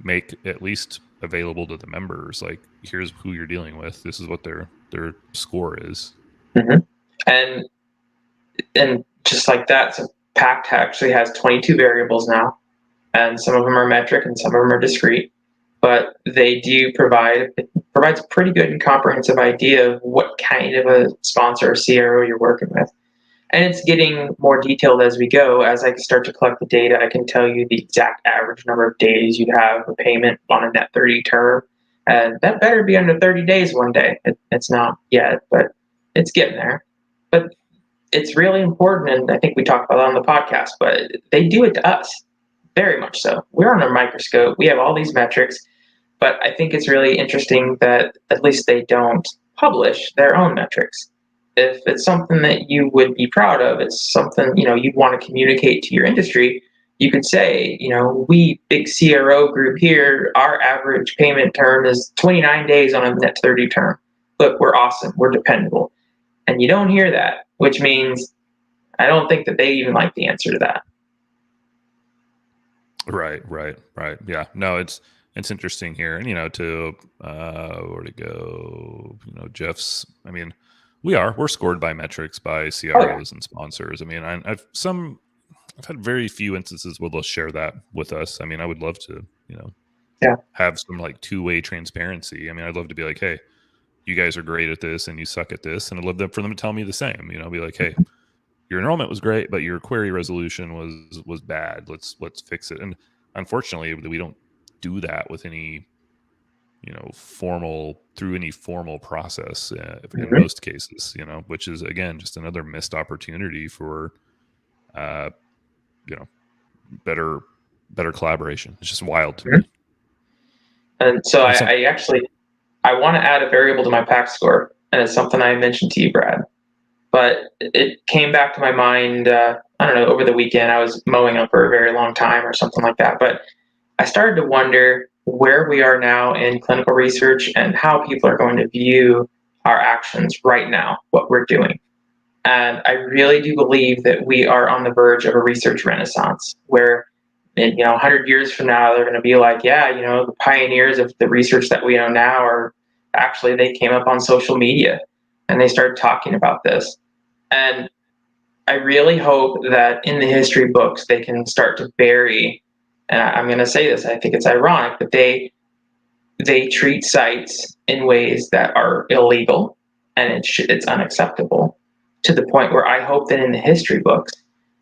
make at least available to the members, like, here's who you're dealing with, this is what their score is. And just like that, so PACT actually has 22 variables now, and some of them are metric and some of them are discrete, but they do provides a pretty good and comprehensive idea of what kind of a sponsor or CRO you're working with. And it's getting more detailed as we go. As I start to collect the data, I can tell you the exact average number of days you'd have a payment on a net 30 term. And that better be under 30 days one day. It's not yet, but it's getting there. But it's really important, and I think we talked about it on the podcast, but they do it to us, very much so. We're under a microscope. We have all these metrics, but I think it's really interesting that at least they don't publish their own metrics. If it's something that you would be proud of, it's something you'd want to communicate to your industry, you could say, we big CRO group here, our average payment term is 29 days on a net 30 term. Look, we're awesome, we're dependable. And you don't hear that, which means I don't think that they even like the answer to that. Right. Yeah. No, it's interesting here. And to where to go, Jeff's, I mean, we're scored by metrics by CROs and sponsors. I mean, I've had very few instances where they'll share that with us. I mean, I would love to, have some like two-way transparency. I mean, I'd love to be like, hey, you guys are great at this and you suck at this. And I'd love for them to tell me the same, be like, hey, your enrollment was great, but your query resolution was bad. Let's fix it. And unfortunately, we don't do that with any, formal process in most cases, which is, again, just another missed opportunity for, better collaboration. It's just wild to me. And so I want to add a variable to my PAC score, and it's something I mentioned to you, Brad. But it came back to my mind, I don't know, over the weekend. I was mowing up for a very long time or something like that. But I started to wonder where we are now in clinical research and how people are going to view our actions right now, what we're doing. And I really do believe that we are on the verge of a research renaissance where, 100 years from now, they're going to be like, yeah, the pioneers of the research that we know now are actually, they came up on social media and they started talking about this. And I really hope that in the history books, they can start to bury, and I'm going to say this, I think it's ironic, but they treat sites in ways that are illegal and it's unacceptable, to the point where I hope that in the history books,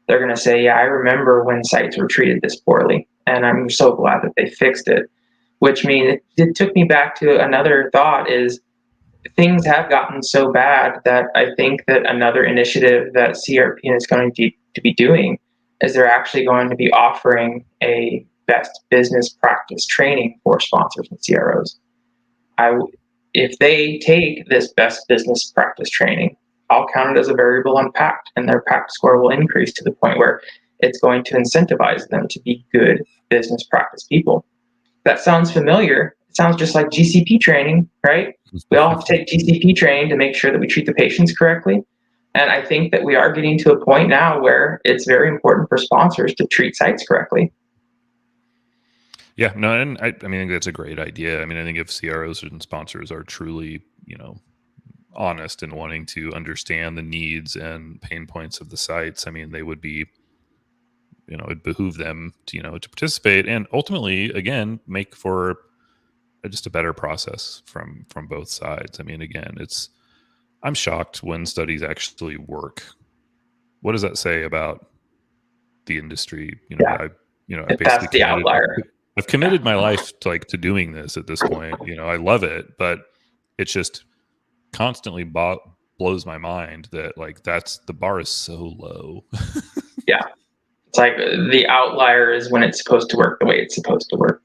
they're going to say, yeah, I remember when sites were treated this poorly, and I'm so glad that they fixed it. Which means it took me back to another thought is, things have gotten so bad that I think that another initiative that CRPN is going to be doing is they're actually going to be offering a best business practice training for sponsors and CROs. If they take this best business practice training, I'll count it as a variable on PACT, and their PACT score will increase to the point where it's going to incentivize them to be good business practice people. That sounds familiar. It sounds just like GCP training, right? We all have to take GCP training to make sure that we treat the patients correctly. And I think that we are getting to a point now where it's very important for sponsors to treat sites correctly. Yeah, no, and I mean, I think that's a great idea. I mean, I think if CROs and sponsors are truly, honest and wanting to understand the needs and pain points of the sites, I mean, they would be, it behoove them to, to participate and ultimately, again, make for just a better process from both sides. I mean, again, I'm shocked when studies actually work. What does that say about the industry? Yeah, I that's basically the outlier. I've committed my life to doing this at this point. I love it, but it's just constantly blows my mind that like the bar is so low. Yeah, it's like the outlier is when it's supposed to work the way it's supposed to work.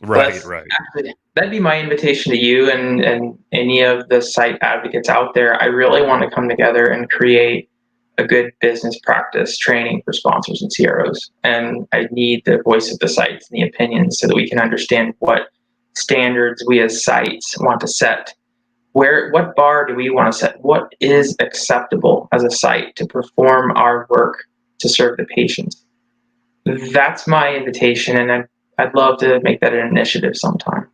Right. Actually, that'd be my invitation to you and any of the site advocates out there. I really want to come together and create a good business practice training for sponsors and CROs. And I need the voice of the sites and the opinions so that we can understand what standards we as sites want to set. What bar do we want to set? What is acceptable as a site to perform our work to serve the patients? That's my invitation, and I'd love to make that an initiative sometime.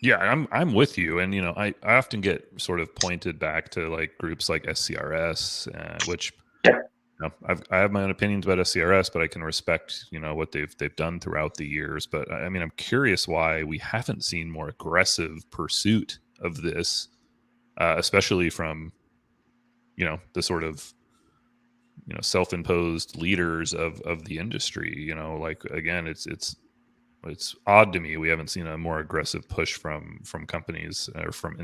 Yeah, I'm with you, and I often get sort of pointed back to like groups like SCRS, which Yeah. I have my own opinions about SCRS, but I can respect what they've done throughout the years. But I mean, I'm curious why we haven't seen more aggressive pursuit of this, especially from the sort of self-imposed leaders of the industry. Like again, it's odd to me we haven't seen a more aggressive push from companies or from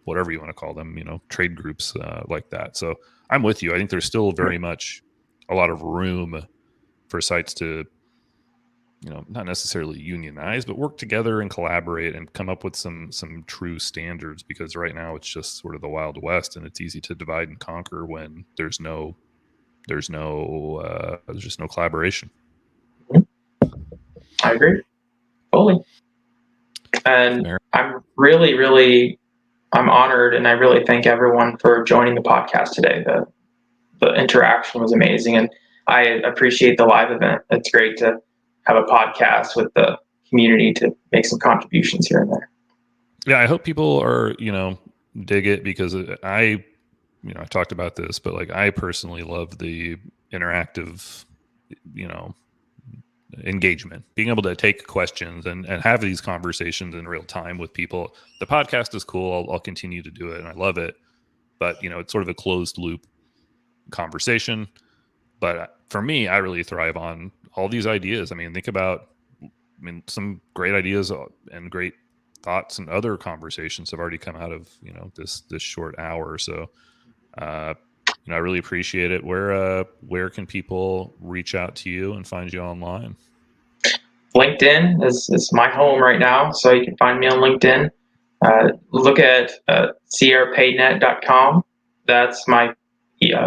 whatever you want to call them, trade groups like that. So I'm with you. I think there's still very much a lot of room for sites to not necessarily unionize, but work together and collaborate and come up with some true standards, because right now it's just sort of the Wild West, and it's easy to divide and conquer when there's just no collaboration. I agree fully. And Fair. I'm I'm honored, and I really thank everyone for joining the podcast today. The interaction was amazing, and I appreciate the live event. It's great to have a podcast with the community to make some contributions here and there. Yeah, I hope people are dig it, because I talked about this, but like I personally love the interactive engagement, being able to take questions and have these conversations in real time with people. The podcast is cool. I'll continue to do it, and I love it, but it's sort of a closed loop conversation. But for me, I really thrive on all these ideas. I mean, think about some great ideas and great thoughts and other conversations have already come out of this short hour. So I really appreciate it. Where can people reach out to you and find you online? LinkedIn is my home right now, so you can find me on LinkedIn. Look at crpaynet.com. That's the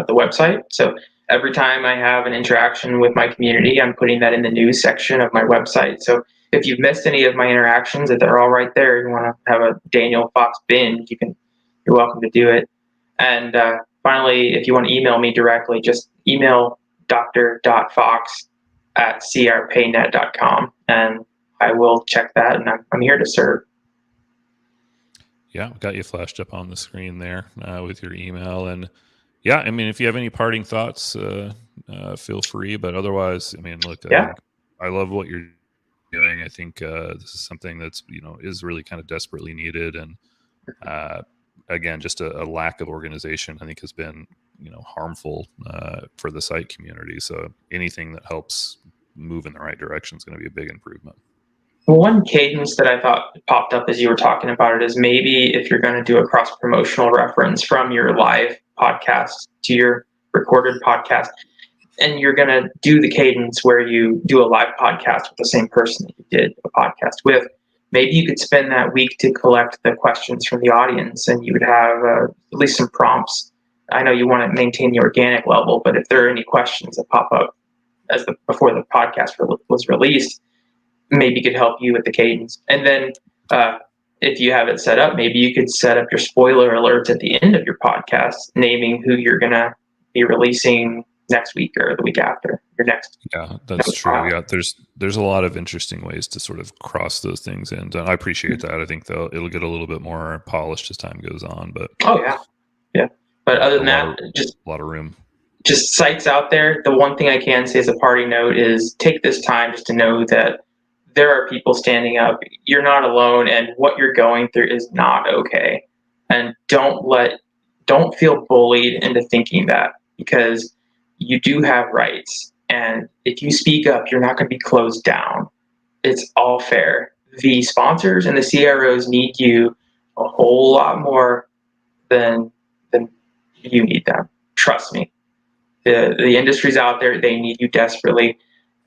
website. So every time I have an interaction with my community, I'm putting that in the news section of my website. So if you've missed any of my interactions, if they're all right there, you want to have a Daniel Fox binge, you're welcome to do it. And finally, if you want to email me directly, just email dr.fox@crpaynet.com, and I will check that, and I'm here to serve. Yeah, got you flashed up on the screen there with your email. And yeah, I mean, if you have any parting thoughts, feel free. But otherwise, I mean, look, I love what you're doing. I think this is something that's is really kind of desperately needed, and again, just a lack of organization, I think, has been harmful for the site community. So anything that helps move in the right direction is going to be a big improvement. One cadence that I thought popped up as you were talking about it is maybe if you're going to do a cross promotional reference from your live podcast to your recorded podcast, and you're going to do the cadence where you do a live podcast with the same person that you did a podcast with, maybe you could spend that week to collect the questions from the audience, and you would have at least some prompts. I know you want to maintain the organic level, but if there are any questions that pop up before the podcast was released, maybe could help you with the cadence. And then if you have it set up, maybe you could set up your spoiler alerts at the end of your podcast, naming who you're going to be releasing next week or the week after your next. Yeah, that's true. Yeah, there's a lot of interesting ways to sort of cross those things in. And I appreciate that. I think it'll get a little bit more polished as time goes on. But oh yeah. But other than that, a lot of room. Just sites out there. The one thing I can say as a parting note is take this time just to know that there are people standing up. You're not alone, and what you're going through is not okay. And don't feel bullied into thinking that, because you do have rights, and if you speak up, you're not going to be closed down. It's all fair. The sponsors and the CROs need you a whole lot more than you need them. Trust me. The industry's out there. They need you desperately.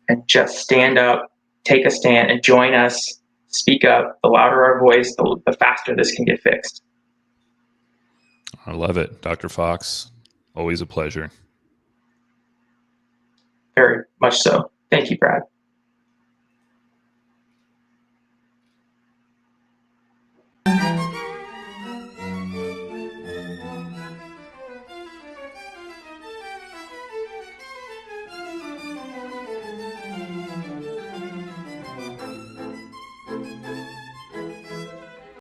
And just stand up, take a stand, and join us. Speak up. The louder our voice, the faster this can get fixed. I love it. Dr. Fox, always a pleasure. Very much so. Thank you, Brad.